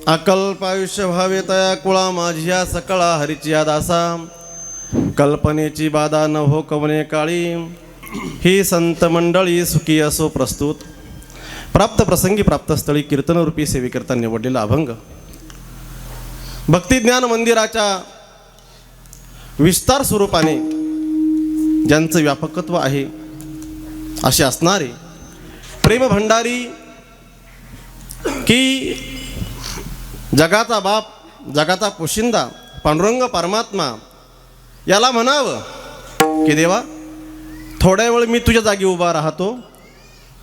अकल्पायुष्य भावे तया कुळा माझिया सकळा हरिचिया दासा कल्पनेची बाधा न हो कवने काळी ही संत मंडळी सुखी असो प्रस्तुत प्राप्त प्रसंगी प्राप्तस्थळी कीर्तनरूपी सेवेकरता निवडलेला अभंग भक्तिज्ञान मंदिराच्या विस्तार स्वरूपाने ज्यांचं व्यापकत्व आहे असे असणारे प्रेम भंडारी की जगाचा बाप जगाचा पोशिंदा पांडुरंग परमात्मा याला म्हणावं की देवा थोड्या वेळ मी तुझ्या जागी उभा राहतो,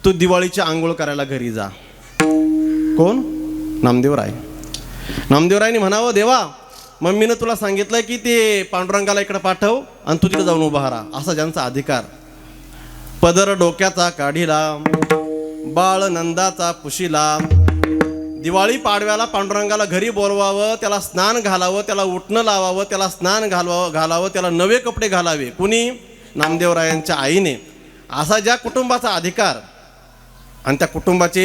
तू दिवाळीची आंघोळ करायला घरी जा. कोण? नामदेवराय. नामदेवरायने म्हणावं देवा मम्मीनं तुला सांगितलं की ते पांडुरंगाला इकडे पाठव आणि तू तिकडे जाऊन उभा राहा, असा ज्यांचा अधिकार. पदर डोक्याचा काढीला बाळ नंदाचा पुशीला दिवाळी पाडव्याला पांडुरंगाला घरी बोलवावं, त्याला स्नान घालावं, त्याला उठणं लावावं, त्याला स्नान घालावं, त्याला नवे कपडे घालावे. कुणी? नामदेवरायांच्या आईने. असा ज्या कुटुंबाचा अधिकार आणि त्या कुटुंबाचे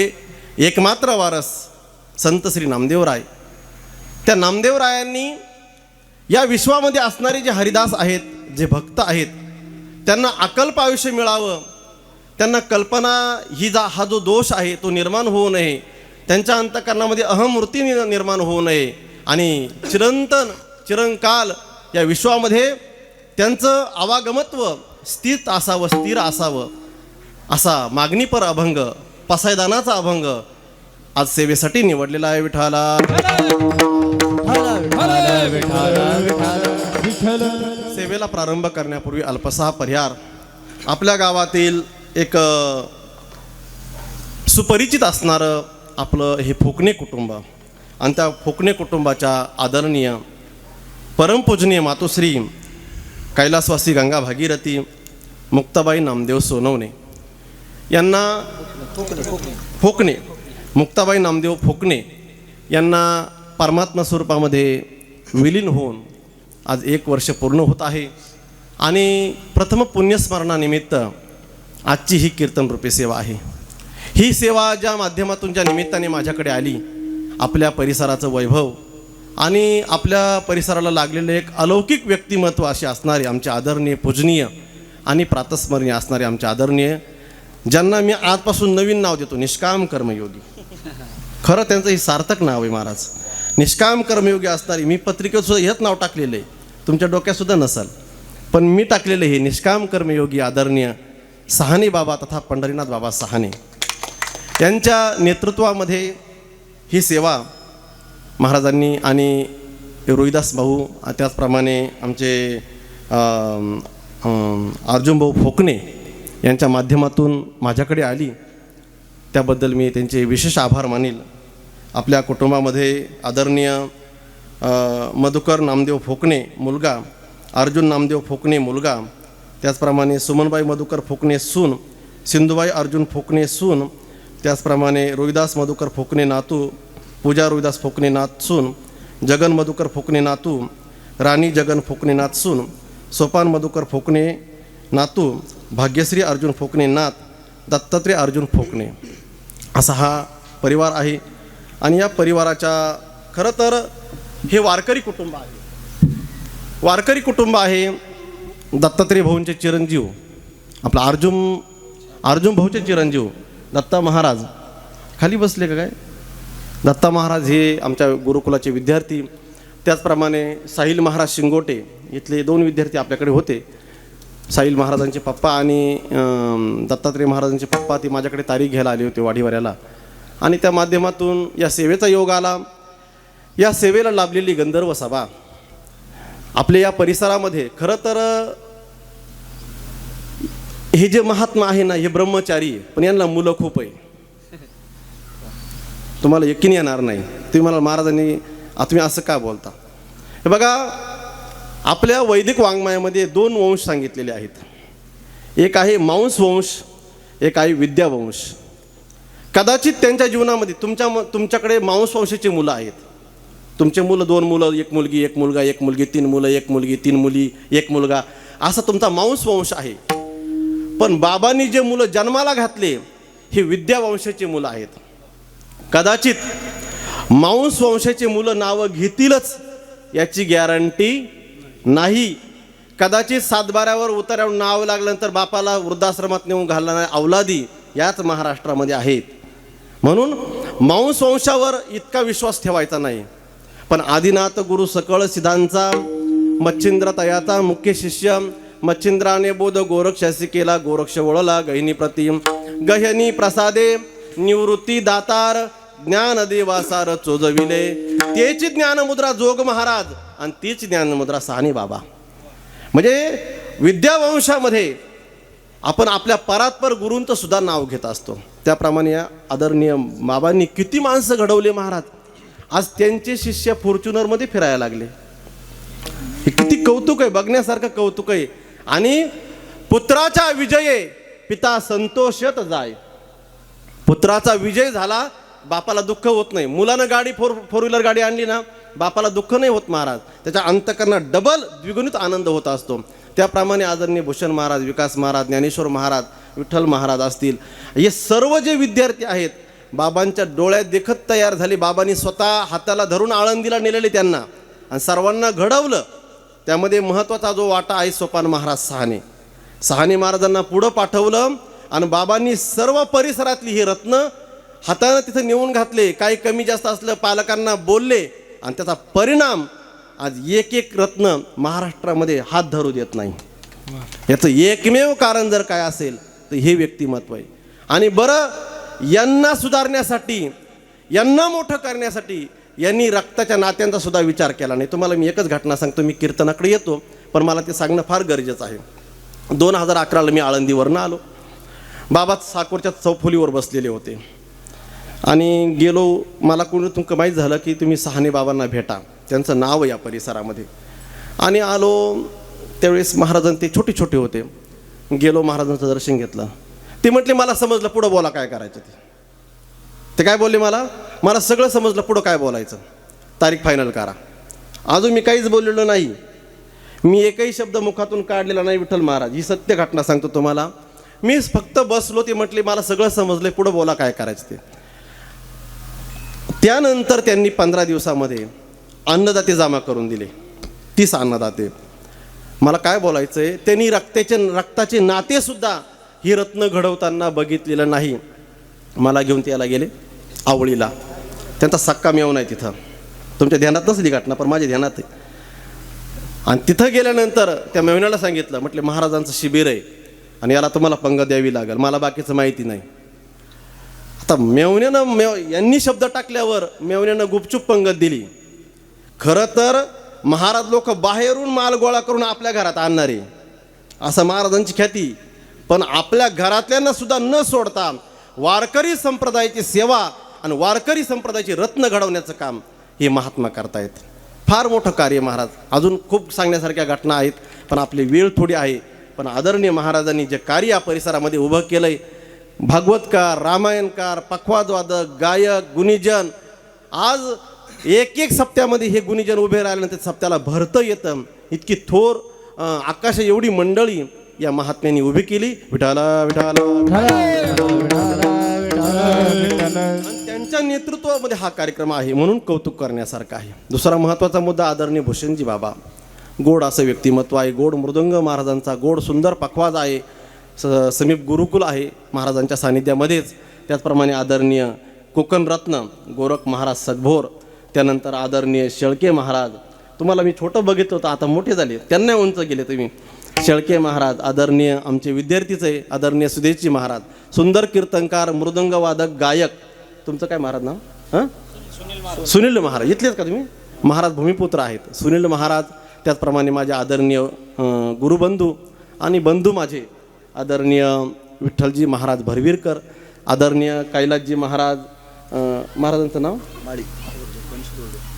एकमात्र वारस संत श्री नामदेवराय. त्या नामदेवरायांनी या विश्वामध्ये असणारे जे हरिदास आहेत, जे भक्त आहेत, त्यांना अकल्प आयुष्य मिळावं, त्यांना कल्पना हा जो दोष आहे तो निर्माण होऊ नये, त्यांच्या अंतःकरणामध्ये अहमवृत्ती निर्माण होऊ नये आणि चिरंकाल या विश्वामध्ये त्यांचं आवागमत्व स्थित असावं, स्थिर असावं, असा मागणीपर अभंग, पसायदानाचा अभंग आज सेवेसाठी निवडलेला आहे. विठाला सेवेला प्रारंभ करण्यापूर्वी अल्पसा परिहार. आपल्या गावातील एक सुपरिचित असणारं आपलं हे फोकणे कुटुंब आणि त्या फोकणे कुटुंबाच्या आदरणीय परमपूजनीय मातोश्री कैलासवासी गंगा भागीरथी मुक्ताबाई नामदेव सोनवणे यांना फोकणे मुक्ताबाई नामदेव फोकणे यांना परमात्मा स्वरूपामध्ये विलीन होऊन आज 1 वर्ष पूर्ण होत आहे. आणि प्रथम पुण्यस्मरणानिमित्त आजची ही कीर्तनरूपी सेवा आहे. ही सेवा ज्या माध्यमातून ज्या निमित्ताने माझ्याकडे आली, आपल्या परिसराचं वैभव आणि आपल्या परिसराला लागलेले एक अलौकिक व्यक्तिमत्व असे असणारे आमचे आदरणीय पूजनीय आणि प्रातस्मरणीय असणारे आमचे आदरणीय, ज्यांना मी आजपासून नवीन नाव देतो, निष्काम कर्मयोगी. खरं त्यांचं हे सार्थक नाव आहे महाराज, निष्काम कर्मयोगी असणारी. मी पत्रिकेत सुद्धा हेच नाव टाकलेलं आहे, तुमच्या डोक्यात सुद्धा नसाल, पण मी टाकलेलं हे निष्काम कर्मयोगी आदरणीय सहाने बाबा तथा पंढरीनाथ बाबा सहाने यांच्या नेतृत्वामध्ये ही सेवा महाराजांनी आणि रोहिदास भाऊ, त्याचप्रमाणे आमचे अर्जुन भाऊ फोकणे यांच्या माध्यमातून माझ्याकडे आली. त्याबद्दल मी त्यांचे विशेष आभार मानील. आपल्या कुटुंबामध्ये आदरणीय मधुकर नामदेव फोकणे मुलगा, अर्जुन नामदेव फोकणे मुलगा, त्याचप्रमाणे सुमनबाई मधुकर फोकणे सून, सिंधुबाई अर्जुन फोकणे सून, त्याचप्रमाणे रोहिदास मधुकर फोकणे नातू, पूजा रोहिदास फोकणे नाथ सून, जगन मधुकर फोकणे नातू, राणी जगन फोकणे नाथ सून, सोपान मधुकर फोकणे नातू, भाग्यश्री अर्जुन फोकणे नाथ, दत्तात्रय अर्जुन फोकणे, असा हा परिवार आहे. आणि या परिवाराच्या खरं तर हे वारकरी कुटुंब आहे. वारकरी कुटुंब आहे. दत्तात्रय भाऊंचे चिरंजीव, आपला अर्जुन भाऊचे चिरंजीव दत्ता महाराज खाली बसले का काय? दत्ता महाराज हे आमच्या गुरुकुलाचे विद्यार्थी. त्याचप्रमाणे साहिल महाराज शिंगोटे इथले 2 विद्यार्थी आपल्याकडे होते. साहिल महाराजांचे पप्पा आणि दत्तात्रय महाराजांचे पप्पा ते माझ्याकडे तारीख घ्यायला आले होते वाडीवाऱ्याला. आणि त्या माध्यमातून या सेवेचा योग आला. या सेवेला लाभलेली गंधर्व सभा आपल्या या परिसरामध्ये, खरं तर हे जे महात्मा आहे ना, हे ब्रह्मचारी आहे, पण यांना मुलं खूप आहे. तुम्हाला यकीन येणार नाही. तुम्ही मला महाराजांनी तुम्ही असं का बोलता? हे बघा, आपल्या वैदिक वाङ्मयामध्ये 2 वंश सांगितलेले आहेत. एक आहे मांस वंश, एक आहे विद्यावंश. कदाचित त्यांच्या जीवनामध्ये तुमच्याकडे मांस वंशाची मुलं आहेत. तुमचे मुलं 2 मुलं, 1 मुलगी 1 मुलगा, 1 मुलगी 3 मुलं, 1 मुलगी 3 मुली 1 मुलगा, असा तुमचा मांस वंश आहे. पण बाबांनी जे मुलं जन्माला घातले हे विद्यावंशाची मुलं आहेत. कदाचित मांस वंशाची मुलं नावं घेतीलच याची गॅरंटी नाही. कदाचित सातबाऱ्यावर उतार्यावर नाव लागल्यानंतर बापाला वृद्धाश्रमात नेऊन घालणाऱ्या अवलादी याच महाराष्ट्रामध्ये आहेत. म्हणून मांस वंशावर इतका विश्वास ठेवायचा नाही. पण आदिनाथ गुरु सकळ सिद्धांचा मच्छिंद्र तयाचा मुख्य शिष्य मच्छिंद्राने बोध गोरक्षासी केला. गोरक्ष वळला गहिनी प्रतिम गह्यनी प्रसादे निवृत्ती दातार ज्ञान देवासार चोजविले. तेची ज्ञानमुद्रा जोग महाराज आणि तीच ज्ञानमुद्रा साने बाबा. म्हणजे विद्यावंशामध्ये आपण आपल्या परात्पर गुरूंचं सुद्धा नाव घेत असतो. त्याप्रमाणे या आदरणीय बाबांनी किती माणसं घडवले महाराज. आज त्यांचे शिष्य फॉर्च्युनरमध्ये फिरायला लागले. हे किती कौतुक आहे, बघण्यासारखं कौतुक आहे. आणि पुत्राचा विजये पिता संतोषत जाय. पुत्राचा विजय झाला, बापाला दुःख होत नाही. मुलानं गाडी फोर व्हीलर गाडी आणली ना, बापाला दुःख नाही होत महाराज. त्याच्या अंतकरणात डबल द्विगुणित आनंद होत असतो. त्याप्रमाणे आदरणीय भूषण महाराज, विकास महाराज, ज्ञानेश्वर महाराज, विठ्ठल महाराज असतील, हे सर्व जे विद्यार्थी आहेत बाबांच्या डोळ्यात देखत तयार झाले. बाबांनी स्वतः हाताला धरून आळंदीला नेलेले त्यांना आणि सर्वांना घडवलं. त्यामध्ये महत्त्वाचा जो वाटा आहे सोपान महाराज सहाने महाराजांना पुढं पाठवलं आणि बाबांनी सर्व परिसरातली ही रत्न हातानं तिथं नेऊन घातले. काही कमी जास्त असलं पालकांना बोलले आणि त्याचा परिणाम आज एक एक रत्न महाराष्ट्रामध्ये हात धरू देत नाही. याचं एकमेव कारण जर काय असेल तर हे व्यक्तिमत्व आहे. आणि बरं यांना सुधारण्यासाठी, यांना मोठं करण्यासाठी यांनी रक्ताच्या नात्यांचा सुद्धा विचार केला नाही. तुम्हाला मी एकच घटना सांगतो. मी कीर्तनाकडे येतो पण मला ते सांगणं फार गरजेचं आहे. 2011ला मी आळंदीवरनं आलो. बाबा साकोरच्या चौफुलीवर बसलेले होते आणि गेलो. मला कोणी तुमचं माहीत झालं की तुम्ही सहाने बाबांना भेटा, त्यांचं नाव या परिसरामध्ये. आणि आलो त्यावेळेस महाराजां ते छोटे छोटे होते. गेलो, महाराजांचं दर्शन घेतलं. ते म्हटले मला समजलं, पुढं बोला काय करायचं ते काय बोलले, मला सगळं समजलं, पुढं काय बोलायचं, तारीख फायनल करा. अजून मी काहीच बोललेलो नाही. मी एकही शब्द मुखातून काढलेला नाही. विठ्ठल महाराज, ही सत्य घटना सांगतो तुम्हाला. मी फक्त बसलो. ते म्हटले मला सगळं समजलं, पुढं बोला काय करायचं ते. त्यानंतर त्यांनी 15 दिवसामध्ये अन्नदाते जमा करून दिले, 30 अन्नदाते. मला काय बोलायचं आहे, त्यांनी रक्ताचे नातेसुद्धा ही रत्न घडवताना बघितलेलं नाही. मला घेऊन त्याला गेले आवळीला. त्यांचा सक्का मेव नाही तिथं. तुमच्या ध्यानात नसली घटना पण माझ्या ध्यानात आहे. आणि तिथं गेल्यानंतर त्या मेवण्याला सांगितलं, म्हटले महाराजांचं शिबिर आहे आणि याला तुम्हाला पंगत द्यावी लागेल, मला बाकीचं माहिती नाही. आता यांनी शब्द टाकल्यावर मेवण्यानं गुपचूप पंगत दिली. खरं तर महाराज लोक बाहेरून माल गोळा करून आपल्या घरात आणणारे असं महाराजांची ख्याती. पण आपल्या घरातल्यांना सुद्धा न सोडता वारकरी संप्रदायाची सेवा आणि वारकरी संप्रदायाची रत्न घडवण्याचं काम हे महात्मा करतायत. फार मोठं कार्य महाराज. अजून खूप सांगण्यासारख्या घटना आहेत पण आपली वेळ थोडी आहे. पण आदरणीय महाराजांनी जे कार्य या परिसरामध्ये उभं केलं आहे, भागवतकार, रामायणकार, पखवाजवादक, गायक, गुणीजन, आज एक सप्त्यामध्ये हे गुणीजन उभे राहिल्यानंतर सप्त्याला भरतं येतं. इतकी थोर आकाश एवढी मंडळी या महात्म्यांनी उभी केली. विठाला विठाला त्यांच्या नेतृत्वामध्ये हा कार्यक्रम आहे म्हणून कौतुक करण्यासारखा आहे. दुसरा महत्त्वाचा मुद्दा आदरणीय भूषणजी बाबा. गोड असं व्यक्तिमत्व आहे. गोड मृदंग महाराजांचा, गोड सुंदर पखवाज आहे. समीप गुरुकुल आहे महाराजांच्या सानिध्यामध्येच. त्याचप्रमाणे आदरणीय कोकण रत्न गोरख महाराज सदभोर, त्यानंतर आदरणीय शेळके महाराज. तुम्हाला मी छोटं बघितलं होतं, आता मोठे झाले, त्यांना उंच गेले तुम्ही. शेळके महाराज आदरणीय आमचे विद्यार्थीच आहे. आदरणीय सुदेशजी महाराज, सुंदर कीर्तनकार, मृदंगवादक, गायक. तुमचं काय महाराज नाव? सुनील महाराज. इथलेच का तुम्ही? महाराज भूमिपुत्र आहेत सुनील महाराज. त्याचप्रमाणे माझे आदरणीय गुरुबंधू आणि बंधू माझे आदरणीय विठ्ठलजी महाराज भरवीरकर, आदरणीय कैलासजी महाराज, महाराजांचं नाव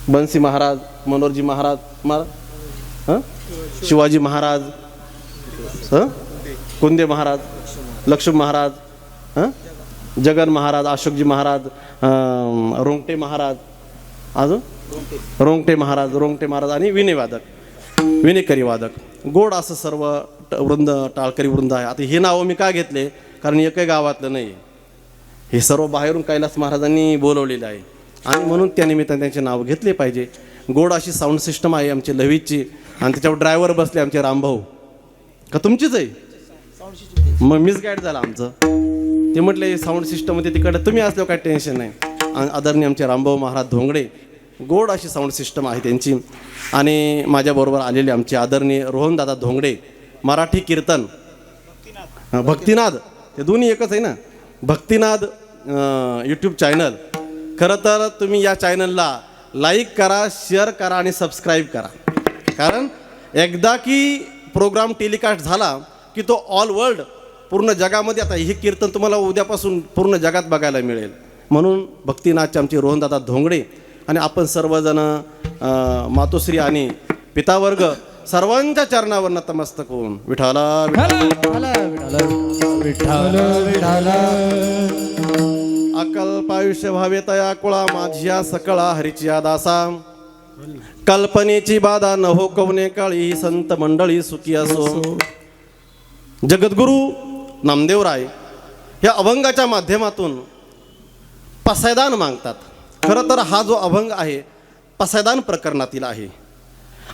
बन्सी महाराज, मनोहरजी महाराज, शिवाजी महाराज, कुंदे महाराज, लक्ष्मण महाराज, जगन महाराज, अशोकजी महाराज, रोंगटे महाराज, अजून रोंगटे महाराज आणि विनेकरी वादक. गोड असं सर्व वृंद, टाळकरी वृंद आहे. आता हे नावं मी का घेतले, कारण एकही गावातलं नाही. हे सर्व बाहेरून कैलास महाराजांनी बोलवलेलं आहे. आणि म्हणून त्यानिमित्ताने त्यांचे नाव घेतले पाहिजे. गोड अशी साऊंड सिस्टम आहे आमची लव्हीची, आणि त्याच्यावर ड्रायव्हर बसले आमचे रामभाऊ. का तुमचीच आहे? मग मिसगाईड झालं आमचं. ते म्हटले साऊंड सिस्टम होते तिकडे, तुम्ही असल्यावर काय टेन्शन नाही. आदरणीय आमचे रामभाऊ महाराज धोंगडे, गोड अशी साऊंड सिस्टम आहे त्यांची. आणि माझ्याबरोबर आलेले आमचे आदरणीय रोहनदादा धोंगडे, मराठी कीर्तन भक्तिनाद, ते दोन्ही एकच आहे ना, भक्तिनाद यूट्यूब चॅनल. खरं तर तुम्ही या चॅनलला लाईक करा, शेअर करा आणि सबस्क्राईब करा. कारण एकदा की प्रोग्राम टेलिकास्ट झाला की तो ऑल वर्ल्ड, पूर्ण जगामध्ये, आता हे कीर्तन तुम्हाला उद्यापासून पूर्ण जगात बघायला मिळेल. म्हणून भक्तिनाथचे आमचे रोहनदादा धोंगडे आणि आपण सर्वजण मातोश्री आणि पितावर्ग सर्वांच्या चरणावर नतमस्तक होऊन विठाला अकल्पायुष्य भावे तया कुळा माझ्या सकळा हरिचिया दासा. कल्पनेची बाधा न हो कवने काळी संत मंडळी सुखी असो. जगद्गुरु नामदेवराय या अभंगाच्या माध्यमातून पसायदान मागतात. खरं तर हा जो अभंग आहे पसायदान प्रकरणातील आहे,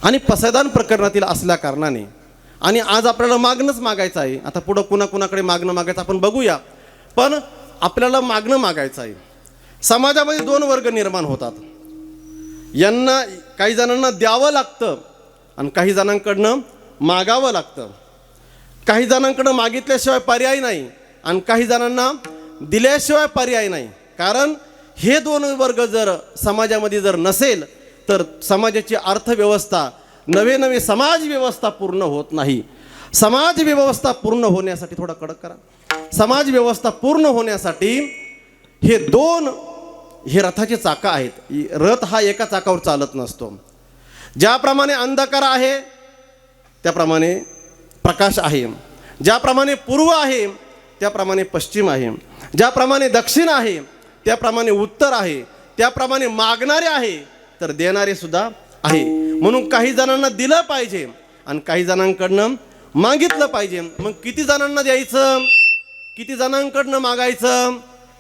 आणि पसायदान प्रकरणातील असल्या कारणाने आणि आज आपल्याला मागणंच मागायचं आहे. आता पुढं कुणाकुणाकडे मागणं मागायचं आपण बघूया, पण आपल्याला मागणं मागायचं आहे. समाजामध्ये दोन वर्ग निर्माण होतात. यांना काही जणांना द्यावं लागतं आणि काही जणांकडनं मागावं लागतं. काही जणांकडं मागितल्याशिवाय पर्याय नाही आणि काही जणांना दिल्याशिवाय पर्याय नाही. कारण हे दोन वर्ग जर समाजामध्ये जर नसेल तर समाजाची अर्थव्यवस्था, नवे नवे समाज व्यवस्था पूर्ण होत नाही. समाज व्यवस्था पूर्ण होण्यासाठी, थोडा कडक करा, समाज व्यवस्था पूर्ण होण्यासाठी हे दोन हे रथाचे चाकं आहेत. रथ हा एका चाकावर चालत नसतो. ज्याप्रमाणे अंधकार आहे त्याप्रमाणे प्रकाश आहे, ज्याप्रमाणे पूर्व आहे त्याप्रमाणे पश्चिम आहे, ज्याप्रमाणे दक्षिण आहे त्याप्रमाणे उत्तर आहे, त्याप्रमाणे मागणारे आहे तर देणारे सुद्धा आहे. म्हणून काही जणांना दिलं पाहिजे आणि काही जणांकडनं मागितलं पाहिजे. मग किती जणांना द्यायचं, किती जणांकडनं मागायचं?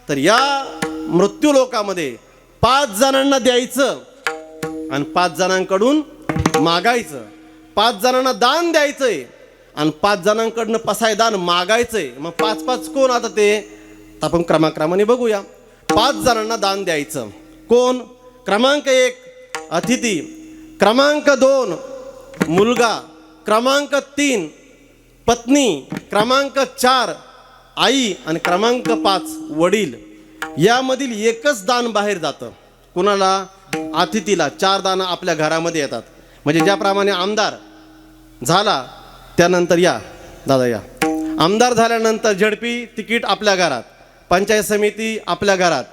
तर या मृत्यू लोकामध्ये 5 जणांना द्यायचं आणि 5 जणांकडून मागायचं. 5 जणांना दान द्यायचंय आणि 5 जणांकडनं पसायदान मागायचंय. मग 5-5 कोण? आता ते आपण क्रमाक्रमाने बघूया. 5 जणांना दान द्यायचं. कोण? क्रमांक 1 अतिथी, क्रमांक 2 मुलगा, क्रमांक 3 पत्नी, क्रमांक 4 आई आणि क्रमांक 5 वडील. यामधील एकच दान बाहेर जातं. कुणाला? अतिथीला. 4 दान आपल्या घरामध्ये येतात. म्हणजे ज्याप्रमाणे आमदार झाला त्यानंतर या दादा या, आमदार झाल्यानंतर झडपी तिकीट आपल्या घरात, पंचायत समिती आपल्या घरात,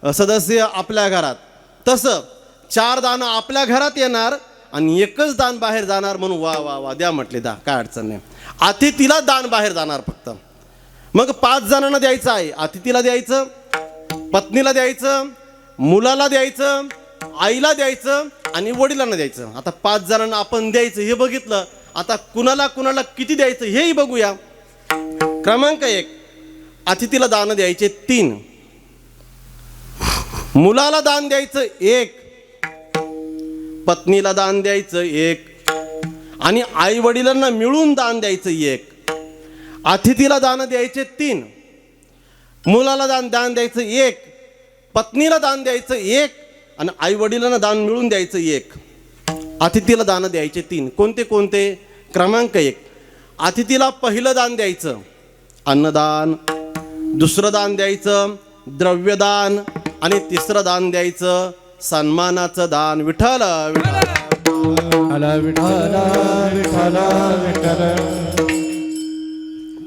सदस्य आपल्या घरात, तसं 4 दान आपल्या घरात येणार आणि एकच दान बाहेर जाणार. म्हणून वा वा वा द्या म्हटले, दा काय अडचण नाही. अतिथीला दान बाहेर जाणार फक्त. मग 5 जणांना द्यायचं आहे. अतिथीला द्यायचं, पत्नीला द्यायचं, मुलाला द्यायचं, आईला द्यायचं आणि वडिलांना द्यायचं. आता 5 जणांना आपण द्यायचं हे बघितलं. आता कुणाला कुणाला किती द्यायचं हेही बघूया. क्रमांक 1 अतिथीला दान द्यायचे 3, मुलाला दान द्यायचं 1, पत्नीला दान द्यायचं 1 आणि आई वडिलांना मिळून दान द्यायचं 1. अतिथीला दान द्यायचे 3, मुलाला दान द्यायचं 1, पत्नीला दान द्यायचं 1 आणि आई वडिलांना दान मिळून द्यायचं 1. अतिथीला दान द्यायचे 3. कोणते कोणते? क्रमांक 1 अतिथीला पहिलं दान द्यायचं अन्नदान, दुसरं दान द्यायचं द्रव्यदान आणि तिसरं दान द्यायचं सन्मानाचं दान. विठ्ठल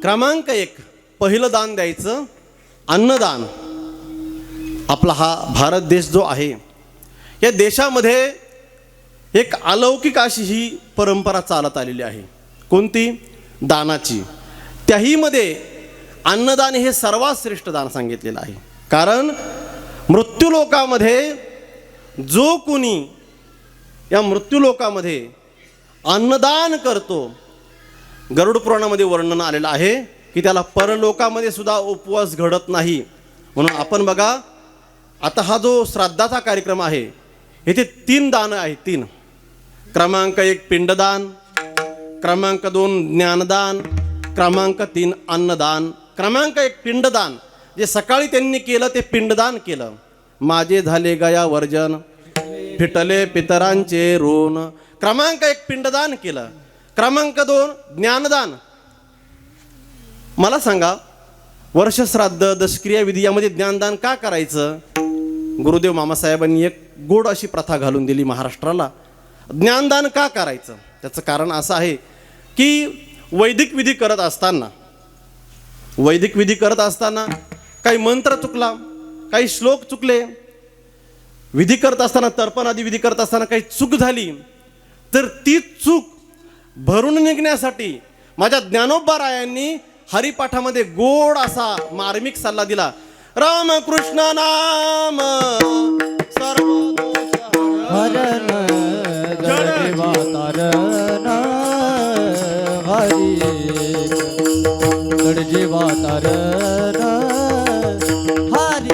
क्रमांक 1 पहिलं दान द्यायचं अन्नदान. आपला हा भारत देश जो आहे, या देशामध्ये एक अलौकिक अशी ही परंपरा चालत आलेली आहे. कोणती? दानाची. त्याही मध्ये अन्नदान हे सर्वात श्रेष्ठ दान सांगितलेलं आहे. कारण मृत्यूलोकामध्ये जो कोणी या मृत्यूलोकामध्ये अन्नदान करतो, गरुड पुराणामध्ये वर्णन आलेलं आहे की त्याला परलोकामध्ये सुद्धा उपवास घडत नाही. म्हणून आपण बघा, आता हा जो श्राद्धाचा कार्यक्रम आहे, येथे 3 दानं आहेत, 3. क्रमांक 1 पिंडदान, क्रमांक 2 ज्ञानदान, क्रमांक 3 अन्नदान. क्रमांक 1 पिंडदान, जे सकाळी त्यांनी केलं ते पिंडदान केलं. माझे झाले गया वर्जन, फिटले पितरांचे ऋण. क्रमांक 1 पिंडदान केलं. क्रमांक 2 ज्ञानदान. मला सांगा, वर्षश्राद्ध, दशक्रिया विधी यामध्ये ज्ञानदान का करायचं? गुरुदेव मामासाहेबांनी एक गोड अशी प्रथा घालून दिली महाराष्ट्राला. ज्ञानदान का करायचं? त्याचं कारण असं आहे की वैदिक विधी करत असताना काही मंत्र चुकला, काही श्लोक चुकले, विधी करत असताना, तर्पण आदी विधी करत असताना काही चूक झाली, तर ती चूक भरून निघण्यासाठी माझ्या ज्ञानोबारायांनी हरिपाठामध्ये गोड असा मार्मिक सल्ला दिला. रामकृष्ण नाम सर्व हरण जडजीवा तारण हरी जडजीवा तारण हरी.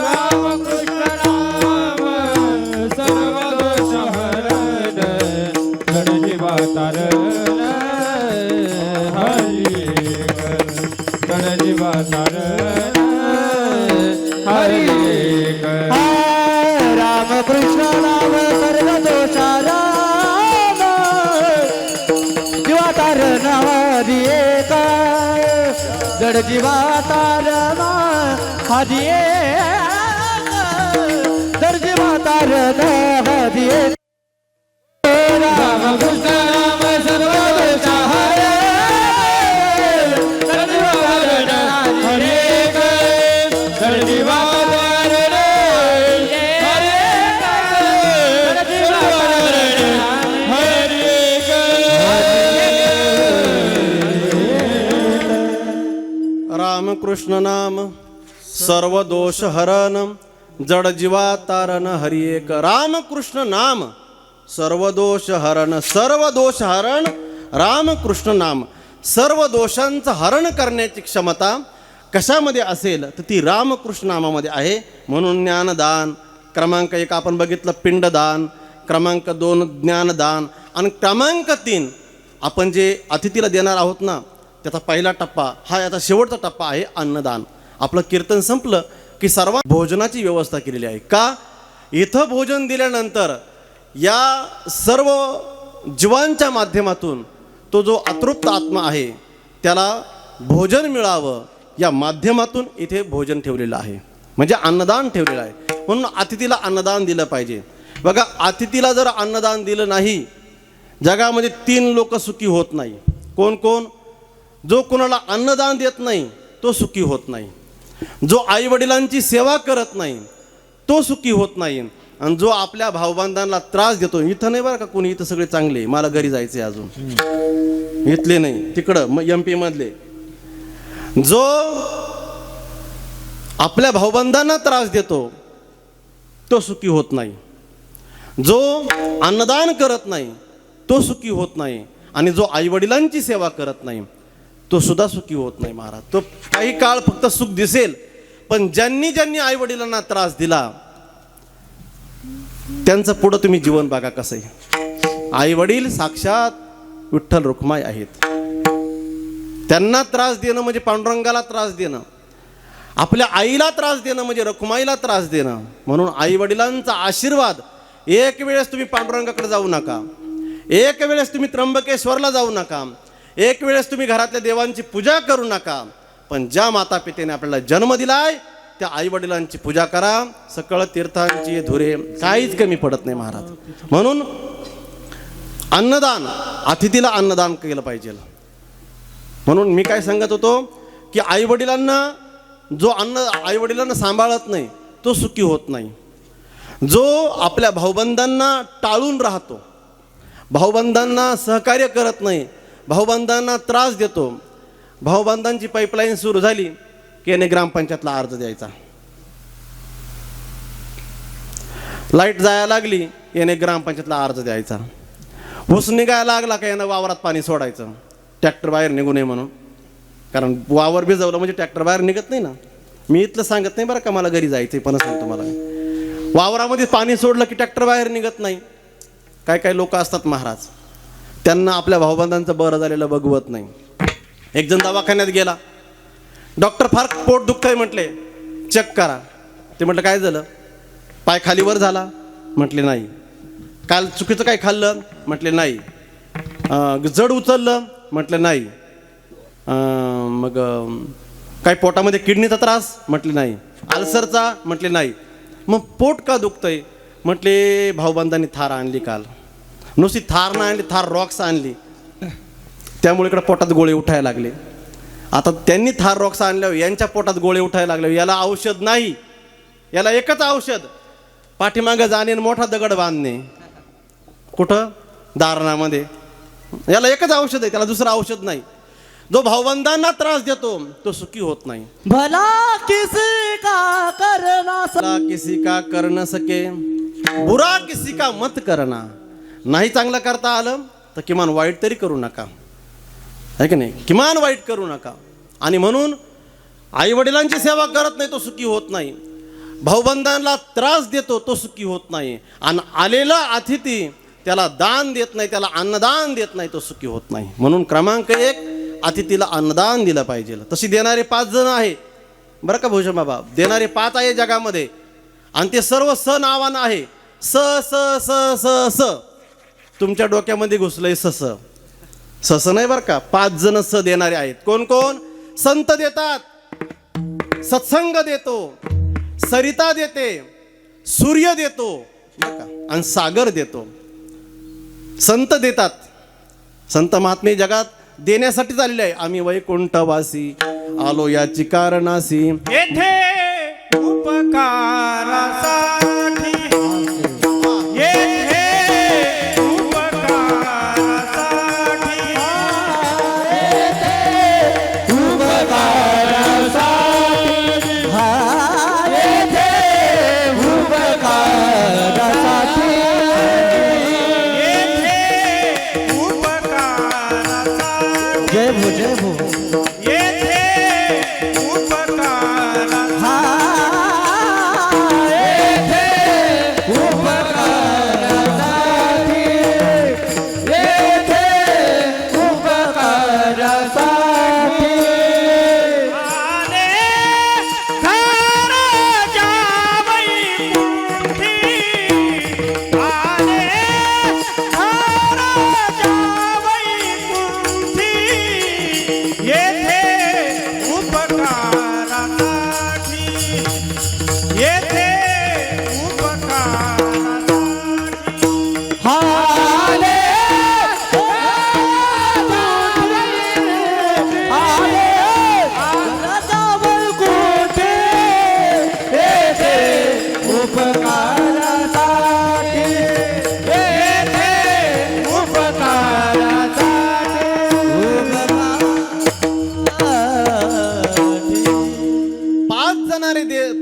रामकृष्ण नाम सर्व दोष हरण जडजीवा तारण हरी जडजीवा तारण हरी. रामकृष्ण नाम सर्व दोषाराम जीवा तारण हरी एक जड जीवा तारण हरी एक जड जीवा तारण हरी एक. रामकृष्ण नाम सर्व दोष हरण जडजीवा तारण हरी एक जडजीवा तारण रामकृष्ण नाम सर्व दोष हरण जड जीवा तारण हरि एक. रामकृष्ण नाम सर्व दोष हरण, सर्व दोष हरण रामकृष्ण नाम. सर्व दोषांचं हरण करण्याची क्षमता कशामध्ये असेल तर ती रामकृष्ण नामामध्ये आहे. म्हणून ज्ञानदान क्रमांक 1 आपण बघितलं, पिंडदान क्रमांक 2 ज्ञानदान, आणि क्रमांक 3 आपण जे अतिथीला देणार आहोत ना, त्याचा पहिला टप्पा हा याचा शेवटचा टप्पा आहे अन्नदान. आपलं कीर्तन संपलं की सर्व भोजनाची व्यवस्था केलेली आहे. का? इथं भोजन दिल्यानंतर या सर्व जीवांच्या माध्यमातून तो जो अतृप्त आत्मा आहे त्याला भोजन मिळावं या माध्यमातून इथे भोजन ठेवलेलं आहे, म्हणजे अन्नदान ठेवलेलं आहे. म्हणून अतिथीला अन्नदान दिलं पाहिजे. बघा, अतिथीला जर अन्नदान दिलं नाही, जगामध्ये 3 लोक सुखी होत नाही. कोण कोण? जो कोणाला अन्नदान देत नाही तो सुखी होत नाही, जो आईवडिलांची सेवा करत नाही तो सुखी होत नाही, आणि जो आपल्या भावबांधांना त्रास देतो. इथं नाही बरं का कोणी, इथं सगळे चांगले, मला घरी जायचं आहे अजून, इथले नाही, तिकडं MP मधले. जो आपल्या भावबंधांना त्रास देतो तो सुखी होत नाही, जो अन्नदान करत नाही तो सुखी होत नाही, आणि जो आईवडिलांची सेवा करत नाही तो सुद्धा सुखी होत नाही महाराज. तो काही काळ फक्त सुख दिसेल, पण ज्यांनी ज्यांनी आईवडिलांना त्रास दिला त्यांचं पुढं तुम्ही जीवन बघा कसं आहे. आईवडील साक्षात विठ्ठल रुक्माई आहेत. त्यांना त्रास देणं म्हणजे पांडुरंगाला त्रास देणं, आपल्या आईला त्रास देणं म्हणजे रखुमाईला त्रास देणं. म्हणून आईवडिलांचा आशीर्वाद, एक वेळेस तुम्ही पांडुरंगाकडे जाऊ नका, एक वेळेस तुम्ही त्र्यंबकेश्वरला जाऊ नका, एक वेळेस तुम्ही घरातल्या देवांची पूजा करू नका, पण ज्या माता पितेने आपल्याला जन्म दिलाय त्या आईवडिलांची पूजा करा. सकळ तीर्थांची धुरे काहीच कमी पडत नाही महाराज. म्हणून अन्नदान, अतिथीला अन्नदान केलं पाहिजे. म्हणून मी काय सांगत होतो की जो आईवडिलांना सांभाळत नाही तो सुखी होत नाही. जो आपल्या भाऊबंधांना टाळून राहतो, भाऊबंधांना सहकार्य करत नाही, भाऊबंधांना त्रास देतो, भाऊबंधांची पाईपलाईन सुरू झाली की याने ग्रामपंचायतला अर्ज द्यायचा, लाईट जायला लागली याने ग्रामपंचायतला अर्ज द्यायचा, ऊस निघायला लागला का यानं वावरात पाणी सोडायचं, ट्रॅक्टर बाहेर निघू नये म्हणून. कारण वावर भिजवलं म्हणजे ट्रॅक्टर बाहेर निघत नाही ना, मी इथलं सांगत नाही बरं का, मला घरी जायचं पण सांगतो मला. वावरामध्ये पाणी सोडलं की ट्रॅक्टर बाहेर निघत नाही. काय काय लोक असतात महाराज, त्यांना आपल्या भाऊबंधांचं बरं झालेलं बघवत नाही. एक जण दवाखान्यात गेला, डॉक्टर फार पोट दुखतंय म्हटले, चेक करा. ते म्हटलं काय झालं? पाय खालीवर झाला? म्हटले नाही. काल चुकीचं काय खाल्लं? म्हटले नाही. जड उचललं? म्हटलं नाही. मग काय पोटामध्ये किडनीचा त्रास? म्हटले नाही. अल्सरचा? म्हटले नाही. मग पोट का दुखतंय? म्हटले भाऊबंधांनी थार आणली काल. नुसती थार ना आणली, थार रॉक्स आणली, त्यामुळे इकडे पोटात गोळे उठायला लागले. आता त्यांनी थार रॉक्स आणल्यावर यांच्या पोटात गोळे उठायला लागले. याला औषध नाही, याला एकच औषध, पाठीमागं जाणे आणि मोठा दगड बांधणे. कुठं? दारणामध्ये. याला एकच औषध आहे, त्याला दुसरं औषध नाही. जो भाऊबंधांना त्रास देतो तो सुखी होत नाही. भला किसी का करना भला किसी का कर न सके, बुरा किसी का मत करना. नाही चांगलं करता आलं तर किमान वाईट तरी करू नका, आहे की नाही? किमान वाईट करू नका. आणि म्हणून आई वडिलांची सेवा करत नाही तो सुखी होत नाही. भाऊबंधांना त्रास देतो तो सुखी होत नाही. आणि आलेला अतिथी त्याला दान देत नाही, त्याला अन्नदान देत नाही, तो सुखी होत नाही. म्हणून क्रमांक 1, अतिथीला अन्नदान दिलं पाहिजे. तशी देणारे 5 जण आहे बरं का भूषण बाबा, देणारे 5 आहे जगामध्ये, आणि ते सर्व स नावानं आहे. स स स स स. तुमच्या डोक्यामध्ये घुसलंय सस, सस नाही बरं का. 5 जण स देणारे आहेत. कोण कोण? संत देतात, सत्संग देतो, सरिता देते, सूर्य देतो बरं का, आणि सागर देतो. संत देतात. संत महात्मे जगात देण्यासाठी चालले आहे. आम्ही वैकुंठवासी आलो याची कारणासी, येथे उपकारासाठी, येथे उपकारासाठी, जय भो जय भो. येथे उपकारासाठी, आले घराच्या वैकुंठी, आले घराच्या वैकुंठी, येथे उपकारासाठी, येथे उपकारासाठी.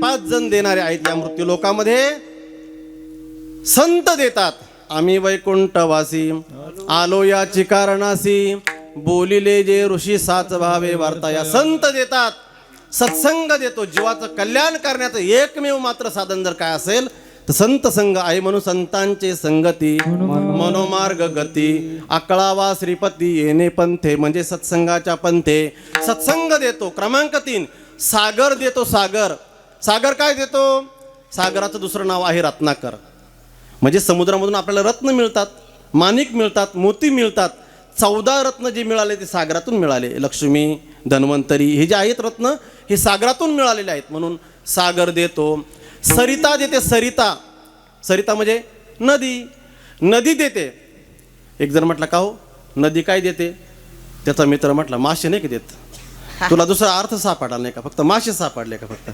पाच जण देणारे आहेत या मृत्यू लोकामध्ये. संत देतात. आम्ही वैकुंठवासी आलो याची कारणासी, बोलिले जे ऋषी साच भावे वार्ता. या संत देतात, सत्संग देतो. जीवाचं कल्याण करण्याचं एकमेव मात्र साधन जर काय असेल तर संत संग आहे. म्हणून संतांचे संगती मनोमार्ग गती, अकळावा श्रीपती येणे पंथे, म्हणजे सत्संगाच्या पंथे. सत्संग देतो. क्रमांक 3, सागर देतो. सागर. सागर काय देतो? सागराचं दुसरं नाव आहे रत्नाकर. म्हणजे समुद्रामधून आपल्याला रत्न मिळतात, माणिक मिळतात, मोती मिळतात. 14 रत्न जे मिळाले ते सागरातून मिळाले. लक्ष्मी, धन्वंतरी हे जे आहेत रत्न हे सागरातून मिळालेले आहेत. म्हणून सागर देतो. सरिता देते. सरिता. सरिता म्हणजे नदी. नदी देते. एक जण म्हटलं का हो नदी काय देते? त्याचा मित्र म्हटला मासे नाही का देत. तुला दुसरा अर्थ सापडला नाही का? फक्त मासे सापडले का फक्त?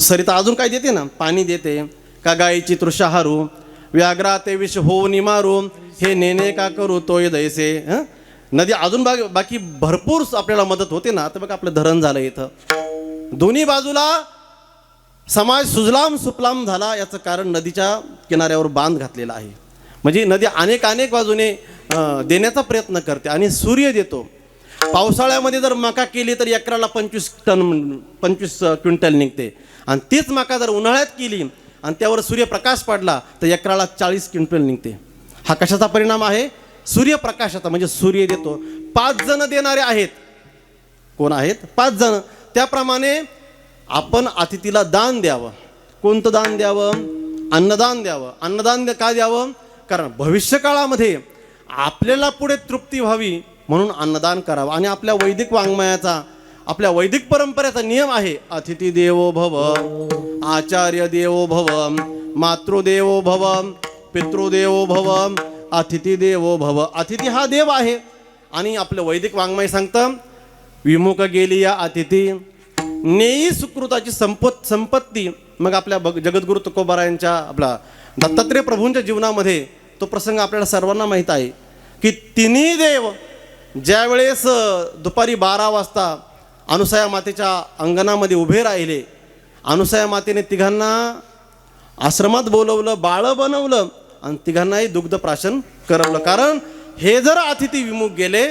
सरिता अजून काय देते ना? पाणी देते. का गायीची तृषा हारू, व्याघ्रा ते विष होऊ निमारू, हे नेणे का करू तोय दैसे. नदी अजून बाकी भरपूर आपल्याला मदत होते ना. तर बघ आपलं धरण झालं इथं. दोन्ही बाजूला समाज सुजलाम सुफलाम झाला. याचं कारण नदीच्या किनाऱ्यावर बांध घातलेला आहे. म्हणजे नदी अनेक बाजूने देण्याचा प्रयत्न करते. आणि सूर्य देतो. पावसाळ्यामध्ये जर मका केली तर एकराला 25 क्विंटल निघते. आणि तीच मका जर उन्हाळ्यात केली आणि त्यावर सूर्यप्रकाश पडला तर एकराला 40 क्विंटल निघते. हा कशाचा परिणाम आहे? सूर्यप्रकाशाचा. म्हणजे सूर्य देतो. 5 जण देणारे आहेत. कोण आहेत? 5 जण. त्याप्रमाणे आपण अतिथीला दान द्यावं. कोणतं दान द्यावं? अन्नदान द्यावं. अन्नदान का द्यावं? कारण भविष्यकाळामध्ये आपल्याला पुढे तृप्ती व्हावी म्हणून अन्नदान करावं. आणि आपल्या वैदिक वाङ्मयाचा, आपल्या वैदिक परंपरेचा नियम आहे, अतिथी देवो भव, आचार्य देवो भव, मातृदेवो भव, पितृदेवो भव, अतिथी देवो भव. अतिथी हा देव आहे. आणि आपलं वैदिक वाङ्मय सांगतं, विमुख गेली या अतिथी नेई सुकृताची संपत्ती. मग आपल्या जगद्गुरु तुकोबारायांच्या, आपला दत्तात्रेय प्रभूंच्या जीवनामध्ये तो प्रसंग आपल्याला सर्वांना माहीत आहे की तिन्ही देव ज्यावेळेस दुपारी 12 वाजता अनुसया मातेच्या अंगणामध्ये उभे राहिले, अनुसया मातेने तिघांना आश्रमात बोलवलं, बाळं बनवलं आणि तिघांनाही दुग्धप्राशन करवलं. कारण हे जर अतिथी विमुख गेले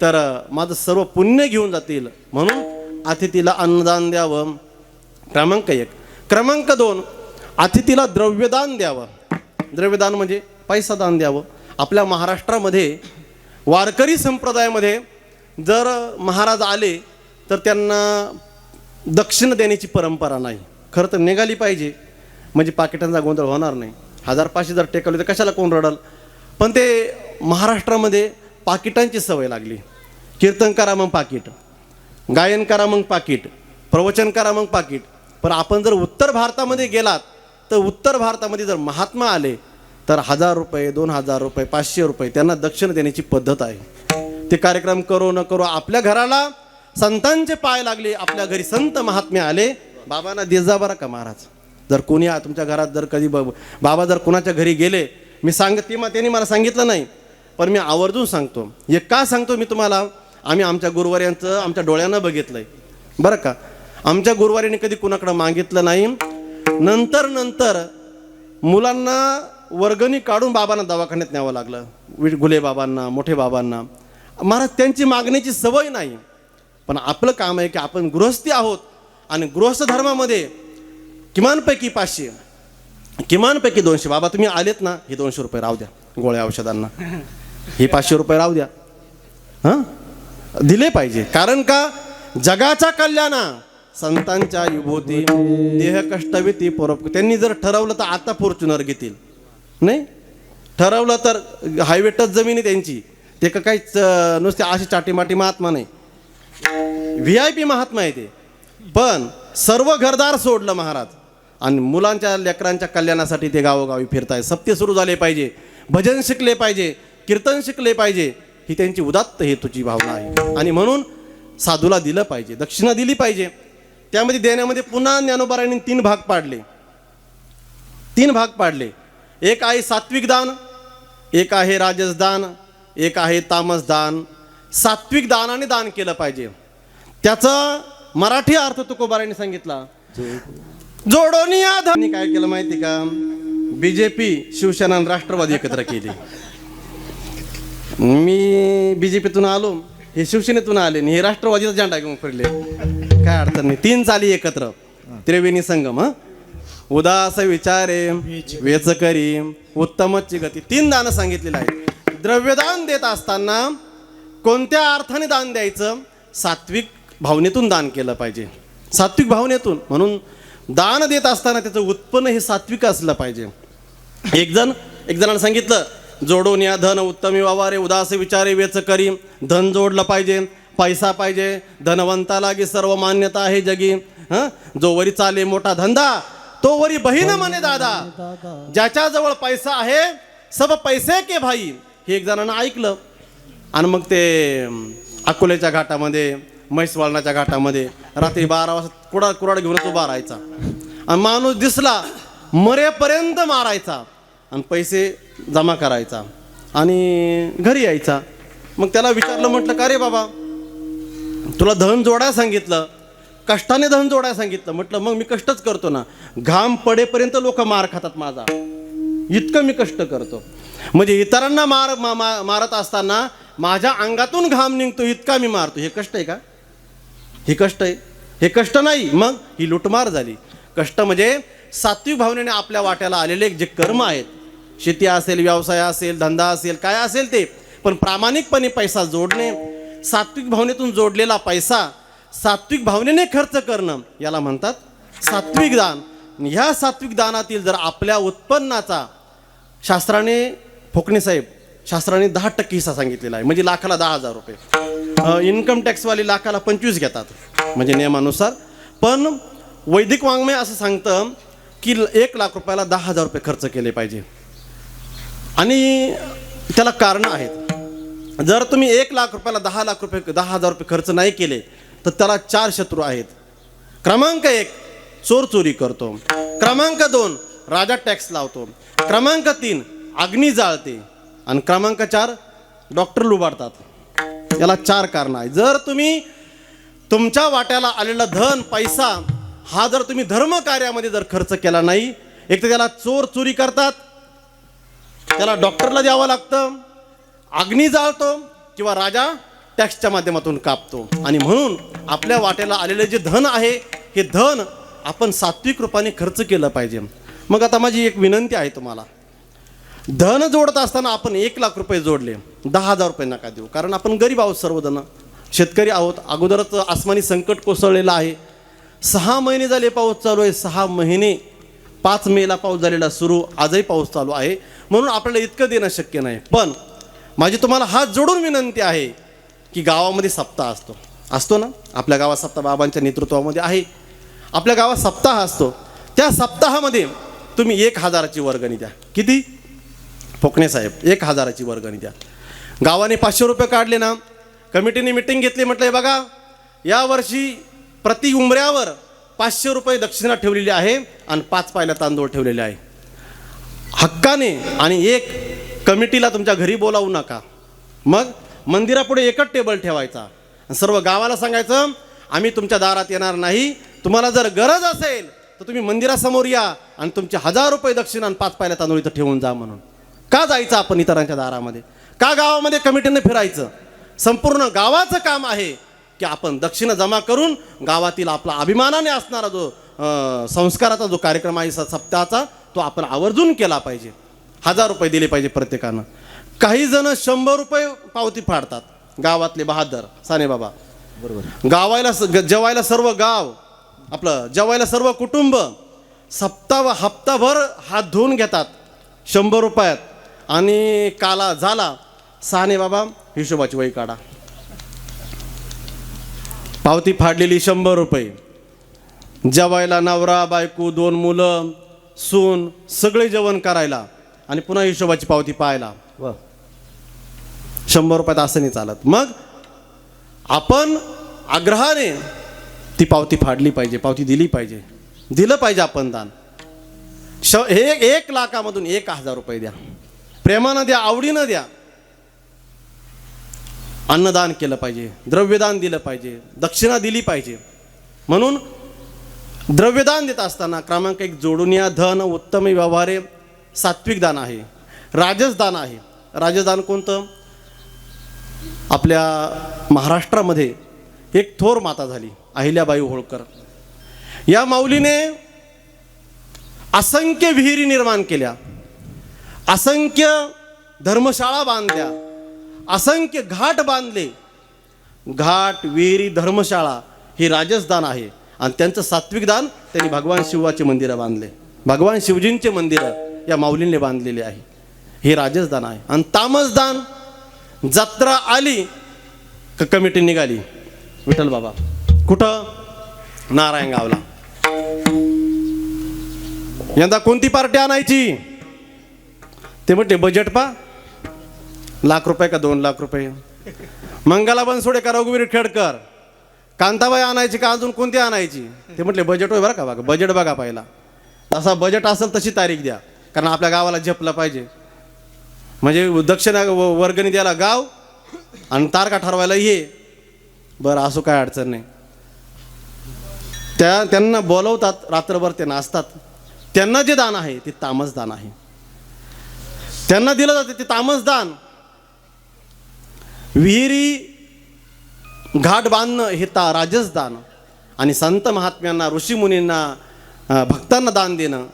तर माझं सर्व पुण्य घेऊन जातील. म्हणून अतिथीला अन्नदान द्यावं. क्रमांक 1. क्रमांक 2, अतिथीला द्रव्यदान द्यावं. द्रव्यदान म्हणजे पैसा दान द्यावं. आपल्या महाराष्ट्रामध्ये वारकरी संप्रदायामध्ये जर महाराज आले तर त्यांना दक्षिण देण्याची परंपरा नाही. खरं तर निघाली पाहिजे, म्हणजे पाकिटांचा गोंधळ होणार नाही. 1000-500 जर टेकवले तर कशाला कोण रडल. पण ते महाराष्ट्रामध्ये पाकिटांची सवय लागली. कीर्तन करा मग पाकिट, गायन करा मग पाकिट, प्रवचन करा मग पाकिट. पण आपण जर उत्तर भारतामध्ये गेलात तर उत्तर भारतामध्ये जर महात्मा आले तर 1000 रुपये, 2000 रुपये, 500 रुपये त्यांना दक्षिण देण्याची पद्धत आहे. ते कार्यक्रम करो न करो आपल्या घराला संतांचे पाय लागले, आपल्या घरी संत महात्मे आले, बाबांना दे जा बरं का महाराज. जर कोणी तुमच्या घरात जर कधी बाबा जर कोणाच्या घरी गेले, मी त्यांनी मला सांगितलं नाही पण मी आवर्जून सांगतो. हे का सांगतो मी तुम्हाला? आम्ही आमच्या गुरुवाऱ्यांचं आमच्या डोळ्यानं बघितलं आहे बरं का. आमच्या गुरुवारीने कधी कुणाकडं मागितलं नाही. नंतर मुलांना वर्गणी काढून बाबांना दवाखान्यात न्यावं लागलं, गुले बाबांना, मोठे बाबांना. महाराज त्यांची मागण्याची सवय नाही. पण आपलं काम आहे की आपण गृहस्थी आहोत आणि गृहस्थ धर्मामध्ये किमानपैकी 500, किमानपैकी 200. बाबा तुम्ही आलेत ना, हे 200 रुपये राहू द्या गोळ्या औषधांना, हे 500 रुपये राहू द्या. हां, दिले पाहिजे. कारण का? जगाच्या कल्याणा संतांच्या विभूती देह कष्टविती परोप. त्यांनी जर ठरवलं तर आता फॉर्च्युनर घेतील, नाही ठरवलं तर हायवे टच जमीन आहे त्यांची. ते का काहीच नुसते अशी चाटीमाटी महात्मा नाही, VIP महात्मा आहे ते. पण सर्व घरदार सोडलं महाराज आणि मुलांच्या लेकरांच्या कल्याणासाठी ते गावोगावी फिरताय. सप्ते सुरू झाले पाहिजे, भजन शिकले पाहिजे, कीर्तन शिकले पाहिजे, ही त्यांची उदात्त हेतूची भावना आहे. आणि म्हणून साधूला दिलं पाहिजे, दक्षिणा दिली पाहिजे. त्यामध्ये देण्यामध्ये पुन्हा ज्ञानोबारायांनी 3 भाग पाडले. 3 भाग पाडले. एक आहे सात्विक दान, एक आहे राजस दान, एक आहे तामस दान. सात्विक दानाने दान केलं पाहिजे. त्याचा मराठी अर्थ तुकोबारायांनी सांगितला. जोडोनी आधानी काय केलं माहिती का? BJP, शिवसेना आणि राष्ट्रवादी एकत्र केली. मी BJPतून आलो, हे शिवसेनेतून आले आणि हे राष्ट्रवादीचा झेंडा घेऊन फिरले. काय अडचण नाही. 3 चाली एकत्र, त्रिवेणी संगम. उदास विचारे वेच करी उत्तमची गती. 3 दान सांगितलेलं आहे. द्रव्यदान देत असताना कोणत्या अर्थाने दान द्यायचं? सात्विक भावनेतून दान केलं पाहिजे, सात्विक भावनेतून. म्हणून दान देत असताना त्याचं उत्पन्न हे सात्विक असलं पाहिजे. एक जणांना सांगितलं, जोडून या धन उत्तमी वावारे उदास विचारे वेच करी. धन जोडलं पाहिजे, पैसा पाहिजे. धनवंता लागी सर्व मान्यता आहे जगी. जो वरी चाले मोठा धंदा तो वरी बहीण म्हणे दादा. ज्याच्याजवळ पैसा आहे सब पैसे के भाई. हे एक जणांना ऐकलं आणि मग ते अकोल्याच्या घाटामध्ये, म्हैसवाळनाच्या घाटामध्ये रात्री 12 वाजता कुराड घेऊनच उभा राहायचा आणि माणूस दिसला मरेपर्यंत मारायचा आणि पैसे जमा करायचा आणि घरी यायचा. मग त्याला विचारलं, म्हटलं का रे बाबा, तुला धन जोडायला सांगितलं, कष्टाने धन जोडायला सांगितलं. म्हटलं मग मी कष्टच करतो ना, घाम पडेपर्यंत लोक मार खातात माझा. इतकं मी कष्ट करतो. म्हणजे इतरांना मारत असताना माझ्या अंगातून घाम निघतो इतका मी मारतो. हे कष्ट आहे का? हे कष्ट आहे? हे कष्ट नाही. मग ही लुटमार झाली. कष्ट म्हणजे सात्विक भावनेने आपल्या वाट्याला आलेले जे कर्म आहेत, शेती असेल, व्यवसाय असेल, धंदा असेल, काय असेल ते, पण प्रामाणिकपणे पैसा जोडणे, सात्विक भावनेतून जोडलेला पैसा सात्विक भावनेने खर्च करणं, याला म्हणतात सात्विक दान. ह्या सात्विक दानातील जर आपल्या उत्पन्नाचा शास्त्राने, फोकणे साहेब, शास्त्राने 10% हिस्सा सांगितलेला आहे. म्हणजे लाखाला 10,000 रुपये. इन्कम टॅक्सवाली लाखाला 25 घेतात म्हणजे नियमानुसार. पण वैदिक वाङ्मय असं सांगतं की 1 लाख रुपयाला 10,000 रुपये खर्च केले पाहिजे. आणि त्याला कारणं आहेत. जर तुम्ही 1 लाख रुपयाला 10,000 रुपये खर्च नाही केले तर त्याला 4 शत्रू आहेत. क्रमांक 1 चोर चोरी करतो. क्रमांक 2 राजा टॅक्स लावतो. क्रमांक 3 अग्नी जाळते. आणि क्रमांक 4 डॉक्टर लुबाडतात. याला 4 कारणं आहेत. जर तुम्ही तुमच्या वाट्याला आलेला धन, पैसा हा जर तुम्ही धर्म कार्यामध्ये जर खर्च केला नाही, एक तर त्याला चोर चोरी करतात, त्याला डॉक्टरला द्यावं लागतं, अग्नी जाळतो किंवा राजा टॅक्सच्या माध्यमातून कापतो. आणि म्हणून आपल्या वाट्याला आलेले जे धन आहे हे धन आपण सात्विक रूपाने खर्च केलं पाहिजे. मग आता माझी एक विनंती आहे तुम्हाला, धन जोडत असताना आपण 1 लाख रुपये जोडले, 10,000 रुपये नका देऊ. कारण आपण गरीब आहोत, सर्वजण शेतकरी आहोत. अगोदरच आसमानी संकट कोसळलेलं आहे. 6 महिने झाले पाऊस चालू आहे. 6 महिने, 5 मेला पाऊस झालेला सुरू, आजही पाऊस चालू आहे. म्हणून आपल्याला इतकं देणं शक्य नाही. पण माझी तुम्हाला हात जोडून विनंती आहे की गावामध्ये सप्ताह असतो ना, आपल्या गावात सप्ताह बाबांच्या नेतृत्वामध्ये आहे. आपल्या गावात सप्ताह असतो. त्या सप्ताहामध्ये तुम्ही 1,000ची वर्गणी द्या. किती? फोकणे साहेब, 1,000ची वर्गणी द्या. गावाने 500 रुपये काढले ना, कमिटीने मिटिंग घेतली, म्हटलं बघा यावर्षी प्रति उंबऱ्यावर 500 रुपये दक्षिणा ठेवलेली आहे आणि 5 पायल्या तांदूळ ठेवलेले आहे. हक्काने. आणि एक कमिटीला तुमच्या घरी बोलावू नका. मग मंदिरापुढे एकच टेबल ठेवायचा. सर्व गावाला सांगायचं आम्ही तुमच्या दारात येणार नाही. तुम्हाला जर गरज असेल तर तुम्ही मंदिरासमोर या आणि तुमचे 1,000 रुपये दक्षिणा आणि 5 पायल्या तांदूळ इथं ठेवून जा म्हणून. का जायचं आपण इतरांच्या दारामध्ये? का गावामध्ये कमिटीने फिरायचं? संपूर्ण गावाचं काम आहे की आपण दक्षिणा जमा करून गावातील आपला अभिमानाने असणारा जो संस्काराचा जो कार्यक्रम आहे सप्ताहाचा, तो आपण आवर्जून केला पाहिजे. 1,000 रुपये दिले पाहिजे प्रत्येकानं. काही जण 100 रुपये पावती फाडतात. गावातले बहादर साने बाबा, बरोबर, जेवायला सर्व गाव आपलं, जेवायला सर्व कुटुंब हप्ताभर हात धुवून घेतात 100 रुपयात. आणि काला झाला, साने बाबा हिशोबाची वही काढा. पावती फाडलेली 100 रुपये. जेवायला नवरा बायको 2 मुलं सून सगळे जेवण करायला आणि पुन्हा हिशोबाची पावती पाहायला. 100 रुपयात असं नाही चालत. मग आपण आग्रहाने ती पावती फाडली पाहिजे, पावती दिली पाहिजे, दिलं पाहिजे आपण दान. हे 1 लाखामधून 1,000 रुपये द्या. प्रेमानं द्या, आवडीनं द्या. अन्नदान केलं पाहिजे, द्रव्यदान दिलं पाहिजे, दक्षिणा दिली पाहिजे. म्हणून द्रव्यदान देत असताना क्रमांक 1 जोडून या. धन उत्तम व्यवहारे सात्विक दान आहे. राजसदान आहे. राजसदान कोणतं? आपल्या महाराष्ट्रामध्ये एक थोर माता झाली अहिल्याबाई होळकर. या माऊलीने असंख्य विहिरी निर्माण केल्या, असंख्य धर्मशाळा बांधल्या, असंख्य घाट बांधले. घाट, विहिरी, धर्मशाळा हे राजसदान आहे. आणि त्यांचं सात्विक दान त्यांनी भगवान शिवाचे मंदिरं बांधले, भगवान शिवजींचे मंदिरं या माऊलींनी बांधलेले आहे. हे राजसदान आहे. आणि तामसदान, जत्रा आली का कमिटी निघाली, विठ्ठल बाबा कुठं? नारायणगावला. यंदा कोणती पार्टी आणायची? ते म्हटले बजेट पा, 1,00,000 रुपये का 2 लाख रुपये. मंगला बनसोडे का रघुवीर खेडकर, कांताबाई आणायची का अजून कोणती आणायची? ते म्हटले बजेट होय बरं का, बघा बजेट बघा पहिला. तसा बजेट असेल तशी तारीख द्या, कारण आपल्या गावाला झेपलं पाहिजे. म्हणजे दक्षिणा वर्गणी द्यायला गाव आणि तारखा ठरवायला ये. बरं असो, काय अडचण नाही. त्यांना बोलवतात, रात्रभर ते नाचतात. त्यांना जे दान आहे ते तामस दान आहे. त्यांना दिलं जाते ते तामसदान. विहिरी घाट बांधणं हे राजसदान. आणि संत महात्म्यांना, ऋषीमुनींना, भक्तांना दान देणं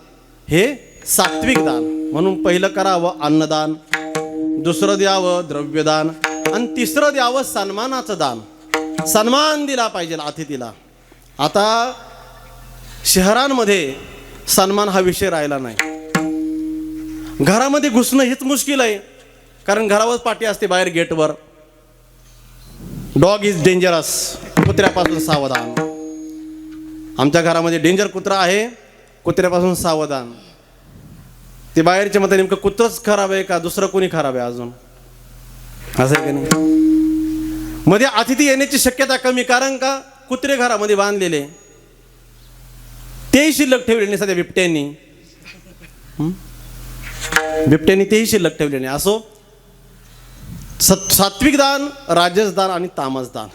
हे सात्विक दान. म्हणून पहिलं करावं अन्नदान, दुसरं द्यावं द्रव्यदान, आणि तिसरं द्यावं सन्मानाचं दान. सन्मान दिला पाहिजे अतिथीला. आता शहरांमध्ये सन्मान हा विषय राहिला नाही. घरामध्ये घुसणं हेच मुश्किल आहे, कारण घरावर पाटी असते बाहेर गेटवर, डॉग इज डेंजरस, कुत्र्यापासून सावधान. आमच्या घरामध्ये डेंजर कुत्रा आहे, कुत्र्यापासून सावधान. ते बाहेरच्या मते नेमकं कुत्रच खराब आहे का दुसरं कोणी खराब आहे अजून, असं आहे की नाही. मध्ये अतिथी येण्याची शक्यता कमी, कारण का कुत्रे घरामध्ये बांधलेले, तेही शिल्लक ठेवले नाही सध्या बिबट्यांनी. बिबट्यांनी तेही शिल्लक ठेवले नाही. असो, सात्विक दान, राजस दान आणि तामस दान,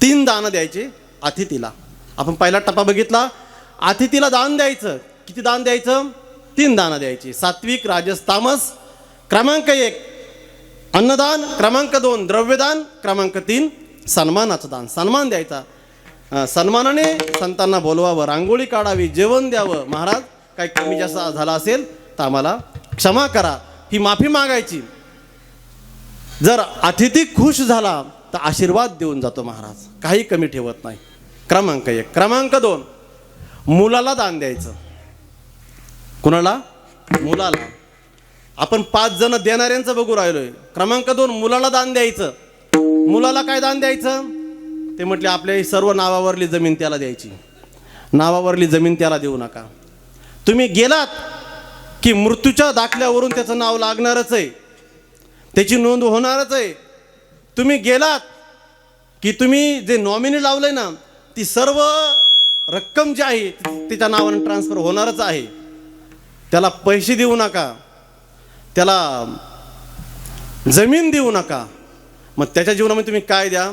3 दानं द्यायचे अतिथीला. आपण पहिला टप्पा बघितला, अतिथीला दान द्यायचं. किती दान द्यायचं? 3 दानं द्यायची, सात्विक, राजस, तामस. क्रमांक 1 अन्नदान, क्रमांक 2 द्रव्यदान, क्रमांक 3 सन्मानाचं दान. सन्मान द्यायचा. सन्मानाने संतांना बोलवावं, रांगोळी काढावी, जेवण द्यावं. महाराज काही कमी जास्त झाला असेल तर आम्हाला क्षमा करा, ही माफी मागायची. जर अतिथी खुश झाला तर आशीर्वाद देऊन जातो महाराज, काही कमी ठेवत नाही. क्रमांक 1. क्रमांक 2 मुलाला दान द्यायचं. कुणाला? मुलाला. आपण 5 जण देणाऱ्यांचं बघू राहिलोय. क्रमांक 2 मुलाला दान द्यायचं. मुलाला काय दान द्यायचं? ते म्हटले आपल्या सर्व नावावरली जमीन त्याला द्यायची. नावावरली जमीन त्याला देऊ नका. तुम्ही गेलात की मृत्यूच्या दाखल्यावरून त्याचं नाव लागणारच आहे, त्याची नोंद होणारच आहे. तुम्ही गेलात की तुम्ही जे नॉमिनी लावलंय ना, ती सर्व रक्कम जी आहे तिच्या नावाने ट्रान्सफर होणारच आहे. त्याला पैसे देऊ नका, त्याला जमीन देऊ नका. मग त्याच्या जीवनामध्ये तुम्ही काय द्या?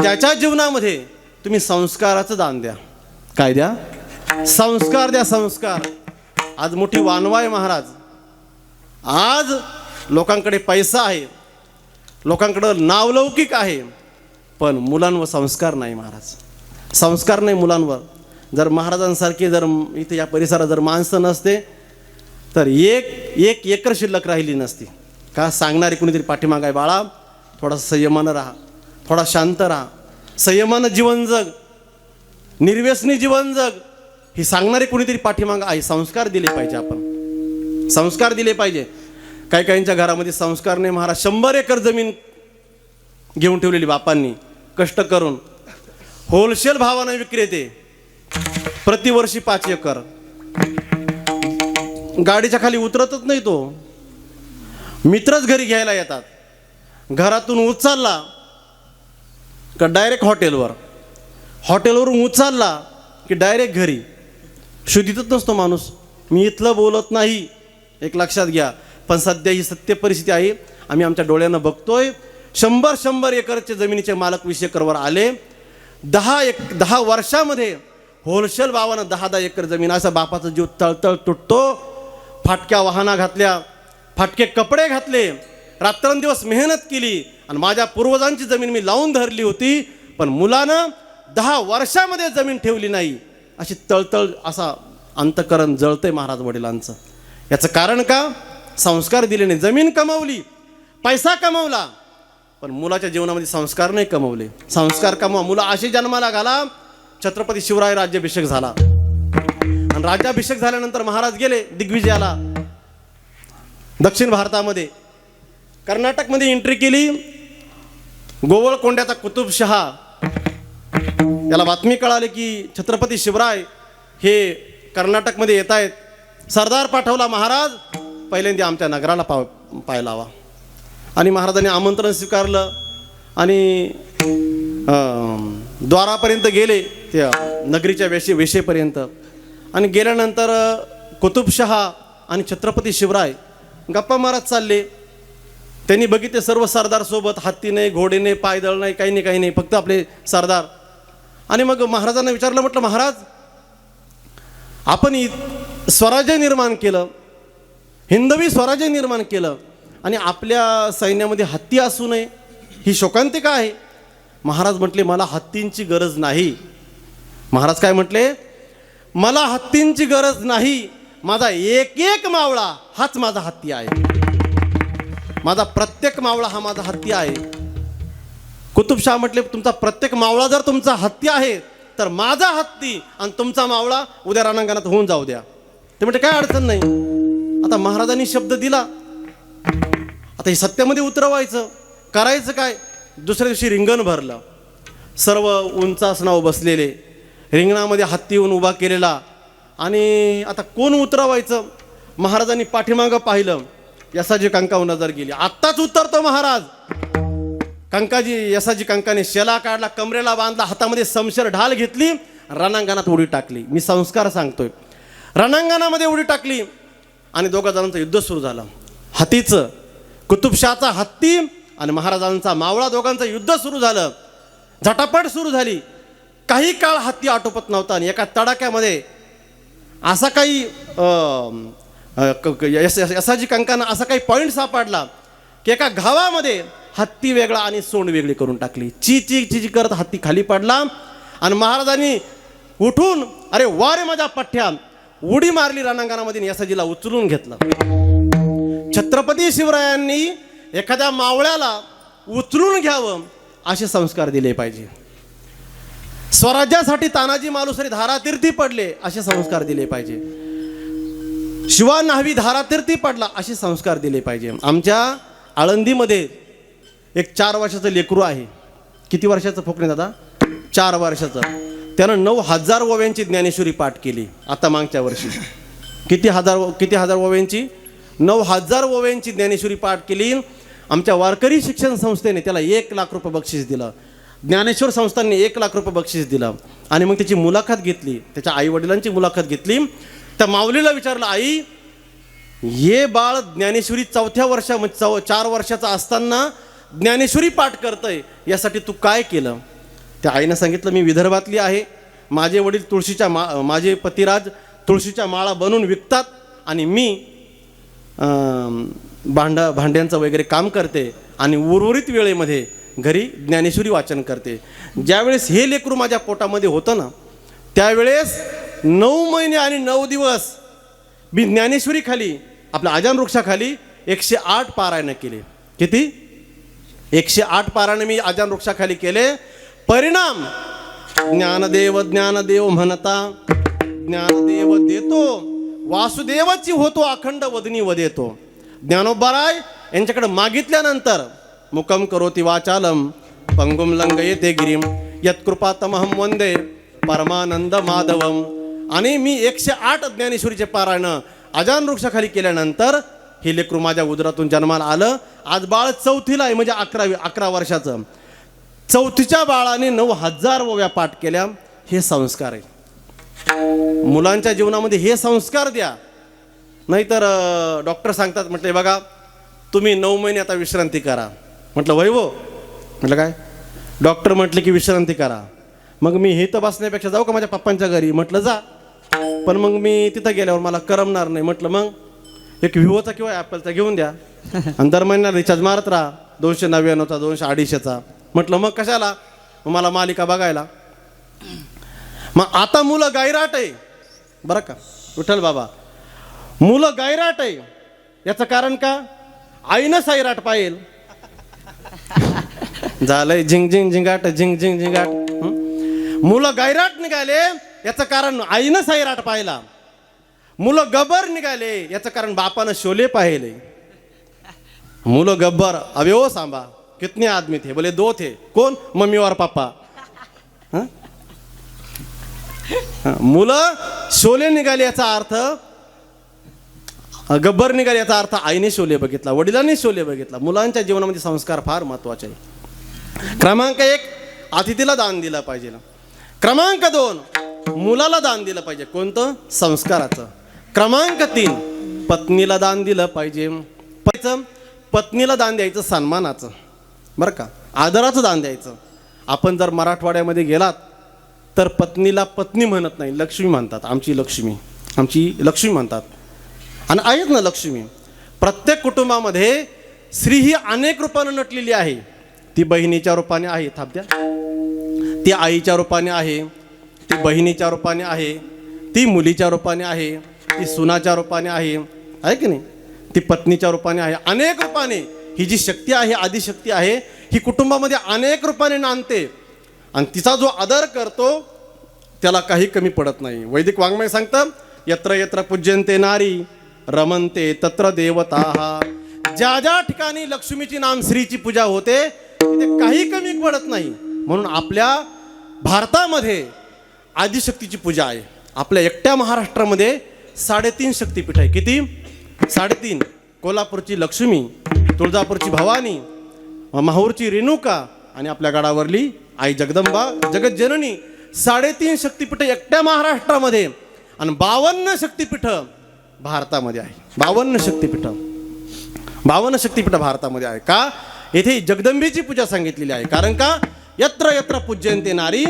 त्याच्या जीवनामध्ये तुम्ही संस्काराचं दान द्या. काय द्या? संस्कार द्या, संस्कार. आज मोठी वानवा आहे महाराज. आज लोकांकडे पैसा आहे, लोकांकडं नावलौकिक आहे, पण मुलांवर संस्कार नाही महाराज. संस्कार नाही मुलांवर. जर महाराजांसारखे जर इथे या परिसरात जर माणसं नसते तर एक एकर शिल्लक राहिली नसती. का? सांगणारे कुणीतरी पाठीमाग आहे, बाळा थोडासा संयमानं राहा, थोडा शांत राहा, संयमानं जीवन जग, निर्व्यसनी जीवन जग, ही सांगणारे कुणीतरी पाठीमाग आहे. संस्कार दिले पाहिजे, आपण संस्कार दिले पाहिजे. काही काहींच्या घरामध्ये संस्कार नाही महाराज. 100 एकर जमीन घेऊन ठेवलेली बापांनी कष्ट करून, होलसेल भावाने विक्रेते, प्रतिवर्षी 5 एकर. गाडीच्या खाली उतरतच नाही तो. मित्रच घरी घ्यायला येतात. घरातून उचलला का डायरेक्ट हॉटेलवर, हॉटेलवरून उचलला की डायरेक्ट घरी. शुद्धीतच नसतो माणूस. मी इथलं बोलत नाही, एक लक्षात घ्या. पण सध्या ही सत्य परिस्थिती आहे, आम्ही आमच्या डोळ्यानं बघतोय. 100 एकरचे जमिनीचे मालक 20 एकरवर आले. 10 वर्षामध्ये होलसेल भावानं 10 एकर जमीन. असा बापाचा जीव तळतळ तुटतो. फाटक्या वाहना घातल्या, फाटके कपडे घातले, रात्रंदिवस मेहनत केली, आणि माझ्या पूर्वजांची जमीन मी लावून धरली होती, पण मुलानं 10 वर्षामध्ये जमीन ठेवली नाही. अशी तळतळ, असा अंतकरण जळतंय महाराज वडिलांचं. याचं कारण का? संस्कार दिले नाही. जमीन कमावली, पैसा कमावला, पण मुलाच्या जीवनामध्ये संस्कार नाही कमवले. संस्कार कमवा. मुलं अशी जन्माला घाला. छत्रपती शिवराय राज्याभिषेक झाला, आणि राज्याभिषेक झाल्यानंतर महाराज गेले दिग्विजयाला दक्षिण भारतामध्ये. कर्नाटकमध्ये एंट्री केली. गोवळकोंड्याचा कुतुबशहा याला बातमी कळाली की छत्रपती शिवराय हे कर्नाटकमध्ये येत आहेत. सरदार पाठवला महाराज, पहिल्यांदा आमच्या नगराला पाय लावा. आणि महाराजांनी आमंत्रण स्वीकारलं आणि द्वारापर्यंत गेले, त्या नगरीच्या वेशेपर्यंत. आणि गेल्यानंतर कुतुबशहा आणि छत्रपती शिवराय गप्पा मारत चालले. त्यांनी बघितले सर्व सरदार सोबत, हत्ती नाही, घोडे नाही, पायदळ नाही, काही नाही, फक्त आपले सरदार. आणि मग महाराजांना विचारलं, म्हटलं महाराज आपण स्वराज्य निर्माण केलं, हिंदवी स्वराज्य निर्माण केलं आणि आपल्या सैन्यामध्ये हत्ती असू नये ही शोकांतिका आहे. महाराज म्हटले मला हत्तींची गरज नाही. महाराज काय म्हटले, मला हत्तींची गरज नाही, माझा एक एक मावळा हाच माझा हत्ती आहे. माझा प्रत्येक मावळा हा माझा हत्ती आहे. कुतुबशाह म्हटले तुमचा प्रत्येक मावळा जर तुमचा हत्ती आहे तर माझा हत्ती आणि तुमचा मावळा उद्या रणांगणात होऊन जाऊ द्या. ते म्हणजे काय अडचण नाही. आता महाराजांनी शब्द दिला, आता हे सत्यामध्ये उतरवायचं, करायचं काय. दुसऱ्या दिवशी रिंगण भरलं, सर्व उंचासनावर बसलेले, रिंगणामध्ये हत्ती येऊन उभा केलेला. आणि आता कोण उतरवायचं. महाराजांनी पाठीमागं पाहिलं, यसाजी कंकावर नजर गेली. आत्ताच उतरतो महाराज. कंकाजी यसाजी कंकाने शेला काढला, कमरेला बांधला, हातामध्ये समशेर ढाल घेतली, रणांगणात उडी टाकली. मी संस्कार सांगतोय. रणांगणामध्ये उडी टाकली आणि दोघा जणांचं युद्ध सुरू झालं. हत्तीचं, कुतुबशाहचा हत्ती आणि महाराजांचा मावळा, दोघांचं युद्ध सुरू झालं. झटापट सुरू झाली. काही काळ हत्ती आटोपत नव्हता आणि एका तडाख्यामध्ये असा काही यसाजी कंकांना असा काही पॉईंट सापडला की एका घावामध्ये हत्ती वेगळा आणि सोंड वेगळी करून टाकली. ची ची ची करत हत्ती खाली पडला आणि महाराजांनी उठून अरे वा रे माझ्या पठ्ठ्या उडी मारली रणांगणामध्ये, यसाजीला उचलून घेतलं. छत्रपती शिवरायांनी एखाद्या मावळ्याला उचलून घ्यावं असे संस्कार दिले पाहिजे. स्वराज्यासाठी तानाजी मालुसरे धारातीर्थी पडले असे संस्कार दिले पाहिजे. शिवा न्हावी धारातीर्थी पडला असे संस्कार दिले पाहिजे. आमच्या आळंदीमध्ये एक 4 वर्षाचं लेकरू आहे. किती वर्षाचं फोकणे दादा? 4 वर्षाचं. त्यानं 9,000 ओव्यांची ज्ञानेश्वरी पाठ केली आता मागच्या वर्षी. किती हजार ओव्यांची? 9,000 ओव्यांची ज्ञानेश्वरी पाठ केली. आमच्या वारकरी शिक्षण संस्थेने त्याला 1 लाख रुपये बक्षीस दिलं. ज्ञानेश्वर संस्थांनी 1 लाख रुपये बक्षीस दिलं. आणि मग त्याची मुलाखत घेतली, त्याच्या आईवडिलांची मुलाखत घेतली. त्या माऊलीला विचारलं, आई हे बाळ ज्ञानेश्वरी 4थ्या वर्षा 4 वर्षाचा असताना ज्ञानेश्वरी पाठ करतंय, यासाठी तू काय केलं? त्या आईनं सांगितलं, मी विदर्भातली आहे, माझे वडील माझे पतिराज तुळशीच्या माळा बनवून विकतात आणि मी भांड्यांचं वगैरे काम करते आणि उर्वरित वेळेमध्ये घरी ज्ञानेश्वरी वाचन करते. ज्यावेळेस हे लेकरू माझ्या पोटामध्ये होतं ना, त्यावेळेस 9 महिने आणि 9 दिवस मी ज्ञानेश्वरी खाली आपल्या आजान वृक्षाखाली 108 पारायण केले. किती? 108 पारायण मी आजान वृक्षाखाली केले. परिणाम ज्ञानदेव ज्ञानदेव म्हणता ज्ञानदेव देतो, वासुदेवाची होतो अखंड वदनी वदेतो. ज्ञानोबाराय यांच्याकडे मागितल्यानंतर मुकम करोति वाचालम पंगुम लंगयेते गिरीम यत्कृपातमहं वंदे परमानंद माधवम. आणि मी 108 ज्ञानेश्वरीचे पारायण आजान वृक्षाखाली केल्यानंतर हे लेकरू माझ्या उदरातून जन्माला आलं. आज बाळ 4थीला आहे, म्हणजे 11 वर्षाचं. 4थीच्या बाळाने 9,000 ओव्या पाठ केल्या. हे संस्कार आहे. मुलांच्या जीवनामध्ये हे संस्कार द्या. नाहीतर डॉक्टर सांगतात, म्हटले बघा तुम्ही 9 महिने आता विश्रांती करा. म्हटलं वैभव, म्हटलं काय? डॉक्टर म्हटले की विश्रांती करा. मग मी हे तर बसण्यापेक्षा जाऊ का माझ्या पप्पांच्या घरी? म्हटलं जा, पण मग मी तिथं गेल्यावर मला करमणार नाही. म्हटलं मग एक विवोचा किंवा ॲपलचा घेऊन द्या आणि दर महिन्याला रिचार्ज मारत राहा, 299चा 200-250चा. म्हटलं मग कशाला? मग मला मालिका बघायला. मग आता मुलं गायराट आहे बरं का विठ्ठल बाबा, मुलं गायराट आहे. याचं कारण का? आईनं सैराट पाहिल. झालंय झिंग झिंग झिंगाट झिंग झिंग झिंगाट. मुलं गायराट निघाले याचं कारण आईनं सैराट पाहिला. मुलं गब्बर निघाले याचं कारण बापानं शोले पाहिले. मुलं गब्बर, अबे ओ सांबा कितने आदमी थे? बोले 2 थे. कौन? मम्मी और पापा. मुलं शोले निघाले याचा अर्थ, गब्बर निघाले याचा अर्थ आईने शोले बघितला, वडिलांनी शोले बघितला. मुलांच्या जीवनामध्ये संस्कार फार महत्त्वाचे आहे. क्रमांक 1, अतिथीला दान दिलं पाहिजे. क्रमांक 2, मुलाला दान दिलं पाहिजे. कोणतं? संस्काराचं. क्रमांक 3, पत्नीला दान दिलं पाहिजे. पत्नीला दान द्यायचं सन्मानाचं बरं का, आदराचं दान द्यायचं. आपण जर मराठवाड्यामध्ये गेलात तर पत्नीला पत्नी म्हणत नाही, लक्ष्मी म्हणतात. आमची लक्ष्मी म्हणतात. आणि आहेत ना लक्ष्मी. प्रत्येक कुटुंबामध्ये स्त्री ही अनेक रूपानं नटलेली आहे. ती बहिणीच्या रूपाने आहे, थांबत्या, ती आईच्या रूपाने आहे, ती बहिणीच्या रूपाने आहे, ती मुलीच्या रूपाने आहे, ती सुनाच्या रूपाने आहे की नाही, ती पत्नीच्या रूपाने आहे. अनेक रूपाने ही जी शक्ती आहे, आदिशक्ती आहे, ही कुटुंबामध्ये अनेक रूपाने नांदते आणि तिचा जो आदर करतो त्याला काही कमी पडत नाही. वैदिक वाङ्मय सांगतं, यत्र यत्र पूज्यन्ते नारी रमन्ते तत्र देवताः. ज्या ज्या ठिकाणी लक्ष्मीची नाम श्रीची पूजा होते तिथे काही कमी पडत नाही. म्हणून आपल्या भारतामध्ये आदिशक्तीची पूजा आहे. आपल्या एकट्या महाराष्ट्रामध्ये 3.5 शक्तिपीठ आहे. किती? 3.5. कोल्हापूरची लक्ष्मी, तुळजापूरची भवानी, माहूरची रेणुका आणि आपल्या गडावरली आई जगदंबा जगज्जननी. 3.5 शक्तिपीठ एकट्या महाराष्ट्रामध्ये आणि 52 शक्तिपीठ भारतामध्ये आहे. 52 शक्तिपीठ भारतामध्ये आहे. का? येथे जगदंबेची पूजा सांगितलेली आहे. कारण का? यत्र यत्र पूज्यन्ते नारी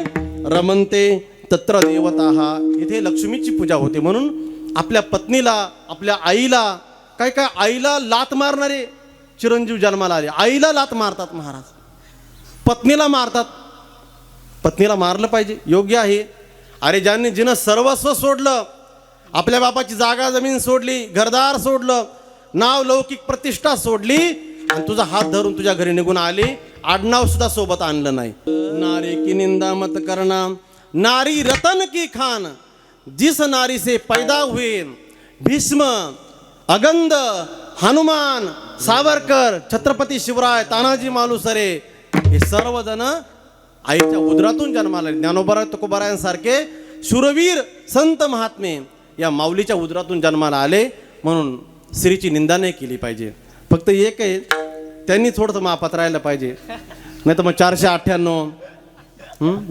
रमन्ते तत्र देवताः. इथे लक्ष्मीची पूजा होते. म्हणून आपल्या पत्नीला, आपल्या आईला, काय काय आईला लात मारणारे चिरंजीव जन्माला आले. आईला लात मारतात महाराज, पत्नीला मारतात. पत्नीला मारलं पाहिजे, योग्य आहे. अरे जिनं सर्वस्व सोडलं, आपल्या बापाची जागा जमीन सोडली, घरदार सोडलं, नाव लौकिक प्रतिष्ठा सोडली आणि तुझा हात धरून तुझ्या घरी निघून आली, आडनाव सुद्धा सोबत आणलं नाही. नारी की निंदा मत करना, नारी रतन की खान, जिस नारी से पैदा हुए भीष्म, अगंद, हनुमान, सावरकर, छत्रपती शिवराय, तानाजी मालुसरे हे सर्वजण आईच्या उदरातून जन्माला आले. ज्ञानोबा तुकोबारायांसारखे शूरवीर संत महात्मे या माऊलीच्या उदरातून जन्माला आले. म्हणून स्त्रीची निंदा नाही केली पाहिजे. फक्त एक आहे, त्यांनी थोडंसं मापात राहिलं पाहिजे. नाही तर मग 498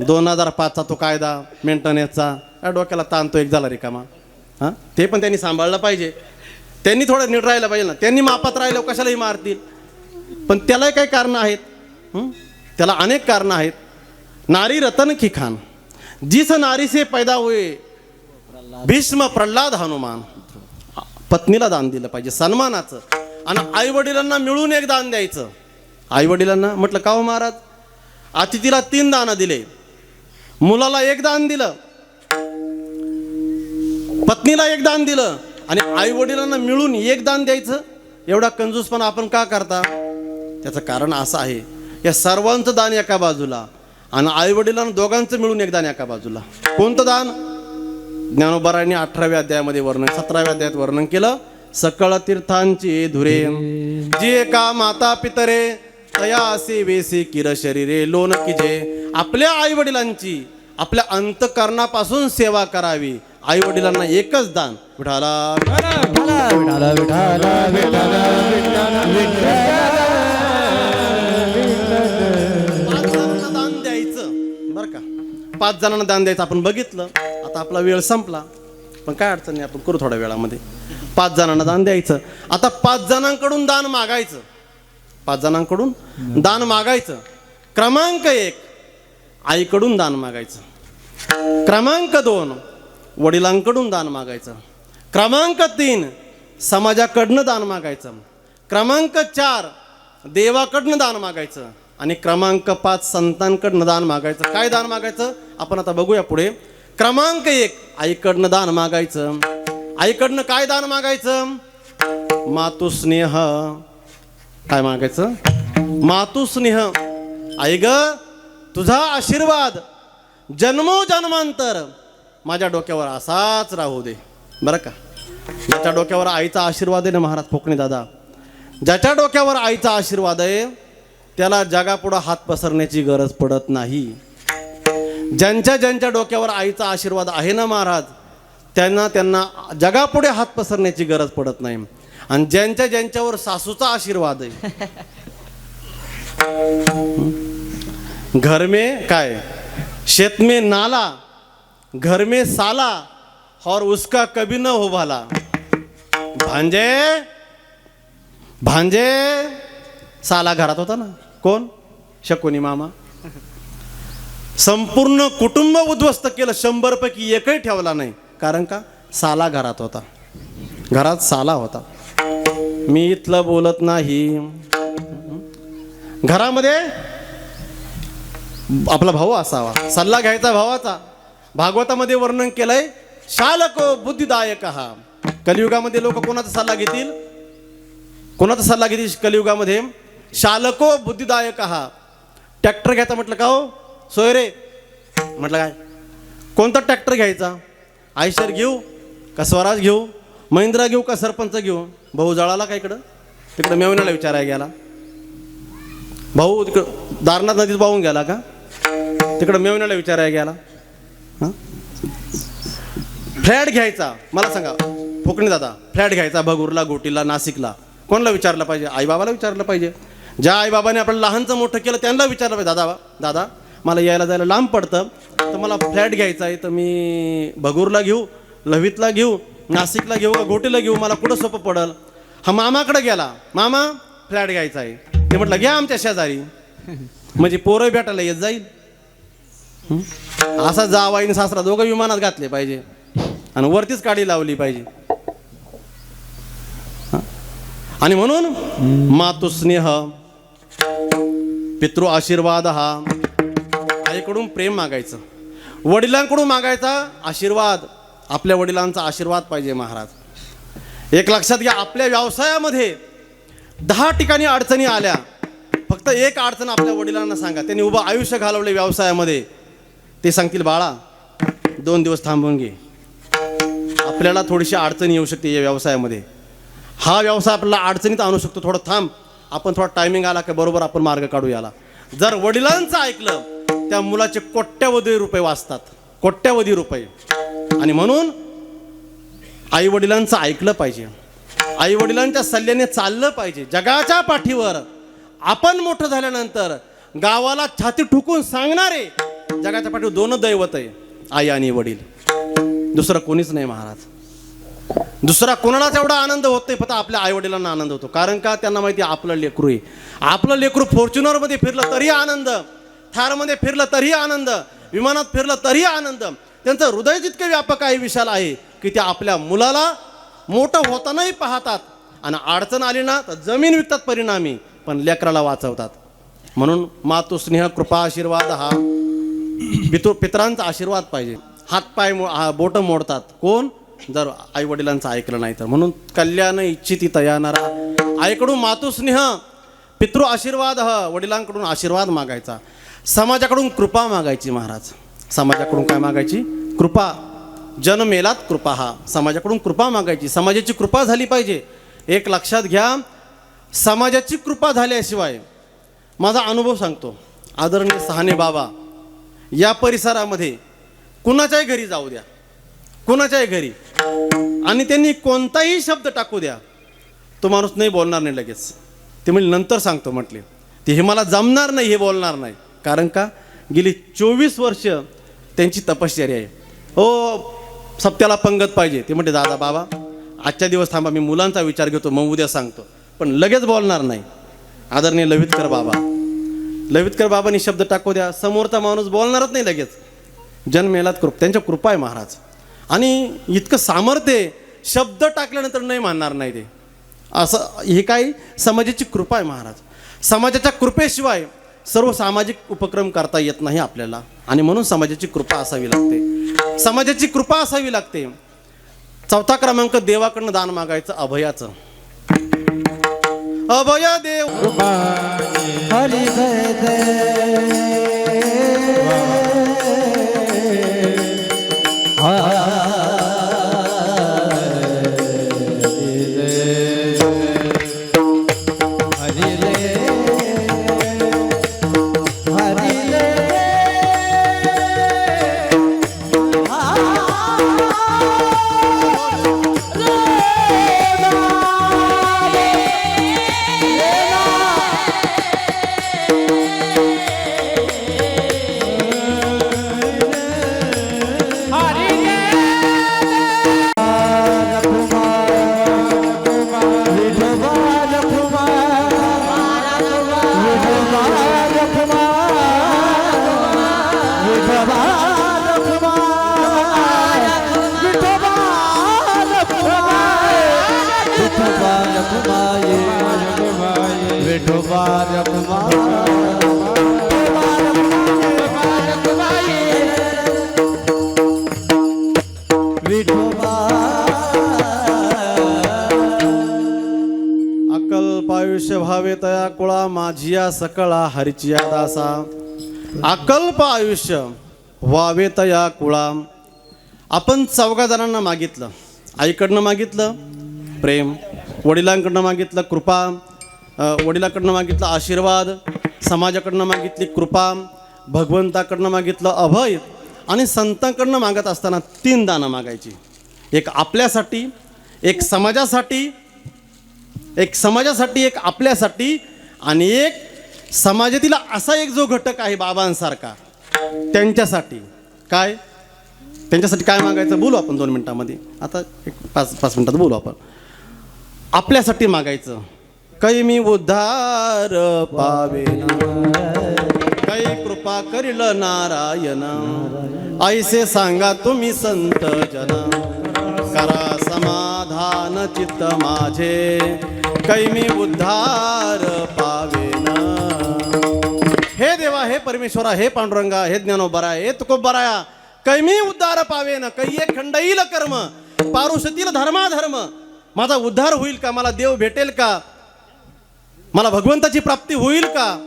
2005चा तो कायदा मेंटेनन्सचा या डोक्याला ताणतो एक झाला रिकामा. हां, ते पण त्यांनी सांभाळलं पाहिजे. त्यांनी थोडं नीट राहिलं पाहिजे ना. त्यांनी मापात राहिलं कशालाही मारतील. पण त्यालाही काही कारणं आहेत. त्याला अनेक कारणं आहेत. नारी रतन की खान, जिस नारी से पैदा हुए भीष्म, प्रल्हाद, हनुमान. पत्नीला दान दिलं पाहिजे सन्मानाचं. आणि आई वडिलांना मिळून एक दान द्यायचं. आई वडिलांना म्हटलं का हो महाराज, अतिथीला 3 दानं दिले, मुलाला 1 दान दिलं, पत्नीला 1 दान दिलं आणि आई वडिलांना मिळून 1 दान द्यायचं. एवढा कंजूसपणा आपण का करता? त्याचं कारण असं आहे, या सर्वांचं दान एका बाजूला आणि आई वडिलांना दोघांचं मिळून 1 दान एका बाजूला. कोणतं दान? ज्ञानोबारायांनी 18व्या अध्यायामध्ये वर्णन, 17व्या अध्यायात वर्णन केलं. सकळ तीर्थांची धुरे, जे का माता पितरे तया असे वेसे किर शरीरे लोन किजे. आपल्या आई वडिलांची आपल्या अंतकरणापासून सेवा करावी. आई वडिलांना एकच दान, विठाला दान द्यायचं. बरं का, 5 जणांना दान द्यायचं. आपण बघितलं, आता आपला वेळ संपला, पण काय अडचण नाही, आपण करू थोड्या वेळामध्ये. 5 जणांना दान द्यायचं. आता 5 जणांकडून दान मागायचं. 5 जणांकडून दान मागायचं. क्रमांक 1 आईकडून दान मागायचं. क्रमांक 2 वडिलांकडून दान मागायचं. क्रमांक 3 समाजाकडनं दान मागायचं. क्रमांक 4 देवाकडनं दान मागायचं. आणि क्रमांक 5 संतांकडनं दान मागायचं. काय दान मागायचं आपण आता बघूया पुढे. क्रमांक 1 आईकडनं दान मागायचं. आईकडनं काय दान मागायचं? मातुस्नेह. काय मागायचं? मातुस्नेह. आई ग, तुझा आशीर्वाद जन्मोजन्मांतर माझ्या डोक्यावर असाच राहू दे. बरं का, ज्याच्या डोक्यावर आईचा आशीर्वाद आहे ना महाराज फोकणे दादा, ज्याच्या डोक्यावर आईचा आशीर्वाद आहे त्याला जगापुढं हात पसरण्याची गरज पडत नाही. ज्यांच्या डोक्यावर आईचा आशीर्वाद आहे ना महाराज, त्यांना जगापुढे हात पसरण्याची गरज पडत नाही. आणि ज्यांच्यावर सासूचा आशीर्वाद आहे, घर में काय शेत में नाला, घर में साला और उसका कभी न हो भाला. भांजे साला घरात होता ना, कोण? शकुनी मामा. संपूर्ण कुटुंब उद्ध्वस्त केलं, 100 पैकी एकही ठेवला नाही. कारण का? साला घरात होता, घरात साला होता. मी इथलं बोलत नाही. घरामध्ये आपला भाऊ असावा, सल्ला घ्यायचा भावाचा. भागवतामध्ये वर्णन केलंय शालको बुद्धिदायक. हा कलियुगामध्ये लोक कोणाचा सल्ला घेतील? कोणाचा सल्ला घेतील कलियुगामध्ये? शालको बुद्धिदायक. हा ट्रॅक्टर घ्यायचा म्हटलं का हो सोयरे? म्हटलं काय कोणता ट्रॅक्टर घ्यायचा? आयशर घेऊ का स्वराज घेऊ, महिंद्रा घेऊ का सरपंच घेऊ? भाऊ जळाला का इकडं? तिकडं मेवण्याला विचारायला गेला. भाऊ तिकडं दारनाथ नदीत वाहून गेला का? तिकडं मेवण्याला विचारायला गेला. हां फ्लॅट घ्यायचा, मला सांगा फुकणी दादा, फ्लॅट घ्यायचा भगूरला, गोटीला, नाशिकला, कोणाला विचारलं पाहिजे? आईबाबाला विचारलं पाहिजे. ज्या आईबाबाने आपल्याला लहानचं मोठं केलं त्यांना विचारलं पाहिजे, दादा मला यायला जायला लांब पडतं, तर मला फ्लॅट घ्यायचा आहे, तर मी भगूरला घेऊ, लव्हितला घेऊ, नाशिकला घेऊ का गोटीला घेऊ, मला कुठं सोपं पडेल? हा मामाकडे गेला, मामा फ्लॅट घ्यायचा आहे. ते म्हटलं घ्या आमच्या शेजारी, म्हणजे पोरं भेटायला येत जाईल. असा जावाईन सासरा दोघं विमानात घातले पाहिजे आणि वरतीच काडी लावली पाहिजे. आणि म्हणून मातुस्नेह, पितृ आशीर्वाद, हा आईकडून प्रेम मागायचं, वडिलांकडून मागायचा आशीर्वाद. आपल्या वडिलांचा आशीर्वाद पाहिजे महाराज. एक लक्षात घ्या, आपल्या व्यवसायामध्ये 10 ठिकाणी अडचणी आल्या, फक्त एक अडचण आपल्या वडिलांना सांगा, त्यांनी उभं आयुष्य घालवले व्यवसायामध्ये, ते सांगतील बाळा 2 दिवस थांबून घे, आपल्याला थोडीशी अडचणी येऊ शकते या व्यवसायामध्ये, हा व्यवसाय आपल्याला अडचणीत आणू शकतो, थोडं थांब, आपण थोडा टायमिंग आला की बरोबर आपण मार्ग काढू याला. जर वडिलांचं ऐकलं त्या मुलाचे कोट्यवधी रुपये वाचतात, कोट्यवधी रुपये. आणि म्हणून आई वडिलांचं ऐकलं पाहिजे, आई वडिलांच्या सल्ल्याने चाललं पाहिजे. जगाच्या पाठीवर आपण मोठं झाल्यानंतर गावाला छाती ठुकून सांगणारे जगाच्या पाठीवर 2 दैवत आहे, आई आणि वडील, दुसरं कोणीच नाही महाराज. दुसरा कोणालाच एवढा आनंद होत नाही, फक्त आपल्या आई वडिलांना आनंद होतो. कारण का? त्यांना माहिती आहे आपलं लेकरू आहे. आपलं लेकरू फॉर्च्युनरमध्ये फिरलं तरी आनंद, थारमध्ये फिरलं तरी आनंद, विमानात फिरलं तरी आनंद. त्यांचं हृदय जितके व्यापक आहे, विशाल आहे, की ते आपल्या मुलाला मोठं होतानाही पाहतात, आणि अडचण आली ना तर जमीन विकतात परिणामी, पण लेकराला वाचवतात. म्हणून मातुस्नेह, कृपा, आशीर्वाद, हा पितरांचा आशीर्वाद पाहिजे. हातपाय बोटं मोडतात कोण? जर आई वडिलांचं ऐकलं नाही तर. म्हणून कल्याण इच्छिती तयानारा, आईकडून मातुस्नेह, पितृ आशीर्वाद, वडिलांकडून आशीर्वाद मागायचा, समाजाकडून कृपा मागायची महाराज. समाजाकडून काय मागायची? कृपा. जन्मेलात कृपा, हा समाजाकडून कृपा मागायची. समाजाची कृपा झाली पाहिजे. एक लक्षात घ्या, समाजाची कृपा झाल्याशिवाय, माझा अनुभव सांगतो, आदरणीय सहाने बाबा या परिसरामध्ये कुणाच्याही घरी जाऊ द्या, कुणाच्याही घरी, आणि त्यांनी कोणताही शब्द टाकू द्या, तो माणूस नाही बोलणार नाही लगेच. ते म्हणजे नंतर सांगतो म्हटले, ते हे मला जमणार नाही, हे बोलणार नाही. कारण का? गेली 24 वर्ष त्यांची तपश्चर्या आहे. हो सप्त्याला पंगत पाहिजे. ते म्हणते दादा बाबा आजच्या दिवस थांबा, मी मुलांचा विचार घेतो, मग उद्या सांगतो, पण लगेच बोलणार नाही. आदरणीय लवितकर बाबा, लवितकर बाबांनी शब्द टाकू द्या, समोरचा माणूस बोलणारच नाही लगेच. जन्मेलात कृपा, त्यांच्या कृपा आहे महाराज. आणि इतकं सामर्थ्य, शब्द टाकल्यानंतर नाही मानणार नाही ते, असं हे काही समाजाची कृपा आहे महाराज. समाजाच्या कृपेशिवाय सर्व सामाजिक उपक्रम करता येत नाही आपल्याला. आणि म्हणून समाजाची कृपा असावी लागते, समाजाची कृपा असावी लागते. 4था क्रमांक, देवाकडनं दान मागायचं, अभयाचं. अभय देव हरी जय जय अकल्प आयुष्य भावे तया कुळा माझिया सकळा हरिचिया दासा. अकल्प आयुष्य व्हावे तया कुळा. आपण चौघा जणांना मागितलं. आईकडनं मागितलं प्रेम, वडिलांकडनं मागितलं कृपा, वडिलांकडनं मागितलं आशीर्वाद, समाजाकडनं मागितली कृपा, भगवंताकडनं मागितलं अभय आणि संतांकडनं मागत असताना 3 दानं मागायची. एक आपल्यासाठी, एक समाजासाठी, एक आपल्यासाठी आणि एक समाजातील असा एक जो घटक आहे बाबांसारखा त्यांच्यासाठी. काय त्यांच्यासाठी काय मागायचं बोलू आपण 2 मिनिटांमध्ये. आता एक 5 मिनिटात बोलू आपण. आपल्यासाठी मागायचं. कै मी उद्धार पावेना, कै कृपा करील नारायण, ऐसे सांगा तुम्ही संत जन, करा समाधान चित्त माझे, कै मी उद्धार पावेना. हे देवा, हे परमेश्वरा, हे पांडुरंगा, हे ज्ञानोबरा, हे तुकोबराया, कै मी उद्धार पावेन. कै एक खंड येईल कर्म, पारुषतील धर्माधर्म. माझा उद्धार होईल का? मला देव भेटेल का? मला भगवंताची प्राप्ती होईल का?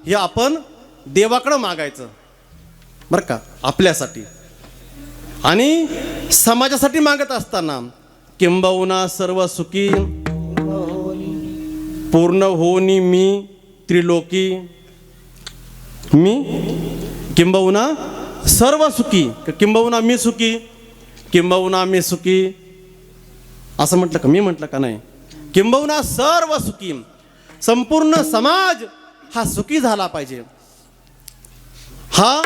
हे आपण देवाकडं मागायचं बरं का, आपल्यासाठी. आणि समाजासाठी मागत असताना किंबहुना सर्व सुखी पूर्ण होनी मी त्रिलोकी. मी किंबहुना सर्व सुखी, किंबहुना मी सुखी, किंबहुना मी सुखी असं म्हटलं का? मी म्हटलं का? नाही. किंबहुना सर्व सुखी, संपूर्ण समाज हा सुखी झाला पाहिजे, हा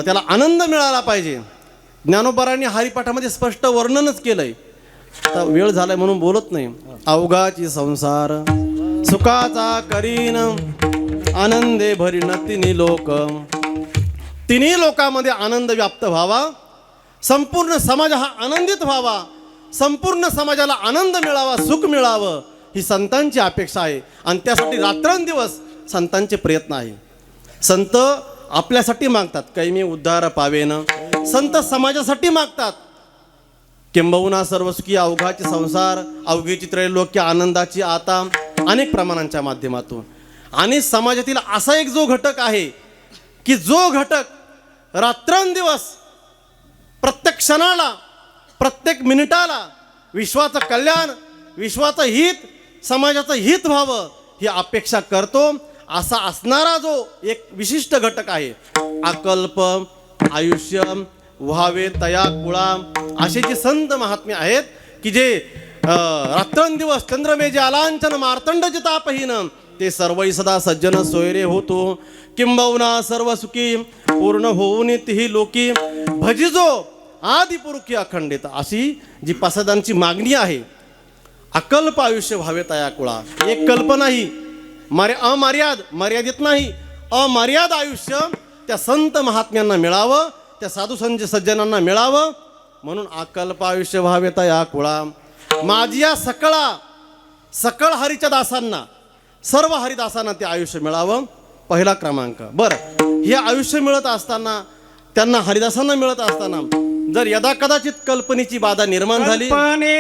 त्याला आनंद मिळाला पाहिजे. ज्ञानोबरांनी हरिपाठामध्ये स्पष्ट वर्णनच केलंय. आता वेळ झालाय म्हणून बोलत नाही. अवघाची संसार सुखाचा करीन, आनंदे भरीन तिन्ही लोक. तिन्ही लोकांमध्ये आनंद व्याप्त व्हावा, संपूर्ण समाज हा आनंदित व्हावा, संपूर्ण समाजाला आनंद मिळावा, सुख मिळावं, ही संतांची अपेक्षा आहे. आणि त्यासाठी रात्रंदिवस संतांचे प्रयत्न आहे. संत आपल्यासाठी मागतात, कै मी उद्धार पावेन. संत समाजासाठी मागतात, किंबहुना सर्व सुखी अवघाचे संसार, अवघीची त्रैलोक्य, आनंदाची आता, अनेक प्रमाणांच्या माध्यमातून. आणि समाजातील असा एक जो घटक आहे की जो घटक रात्रंदिवस प्रत्येक क्षणाला, प्रत्येक मिनिटाला विश्वाचं कल्याण, विश्वाचं हित, समाजाचं हित व्हावं ही अपेक्षा करतो, असा असणारा जो एक विशिष्ट घटक आहे अकल्प आयुष्य व्हावे तया कुळा. असे जे संत महात्मे आहेत की जे रात्रंदिवस चंद्रमेजे आलांचन मार्तंड तापहीन, ते सर्वही सदा सज्जन सोयरे होतो. किंबहुना सर्व सुखी पूर्ण होऊन तिही लोकी, भजिजो आदिपुरुखी अखंडित. अशी जी पासदांची मागणी आहे, अकल्प आयुष्य व्हावे तया कुळा. एक कल्प नाही, अमर्याद, मर्यादित नाही, अमर्याद आयुष्य त्या संत महात्म्यांना मिळावं, त्या साधू सज्जनांना मिळावं. म्हणून अकल्प आयुष्य व्हावे तया कुळा. माझी या सकळ हरीच्या दासांना, सर्व हरिदासांना ते आयुष्य मिळावं. पहिला क्रमांक. बरं, हे आयुष्य मिळत असताना, त्यांना हरिदासांना मिळत असताना जर यदा कदाचित कल्पनेची बाधा निर्माण झाली,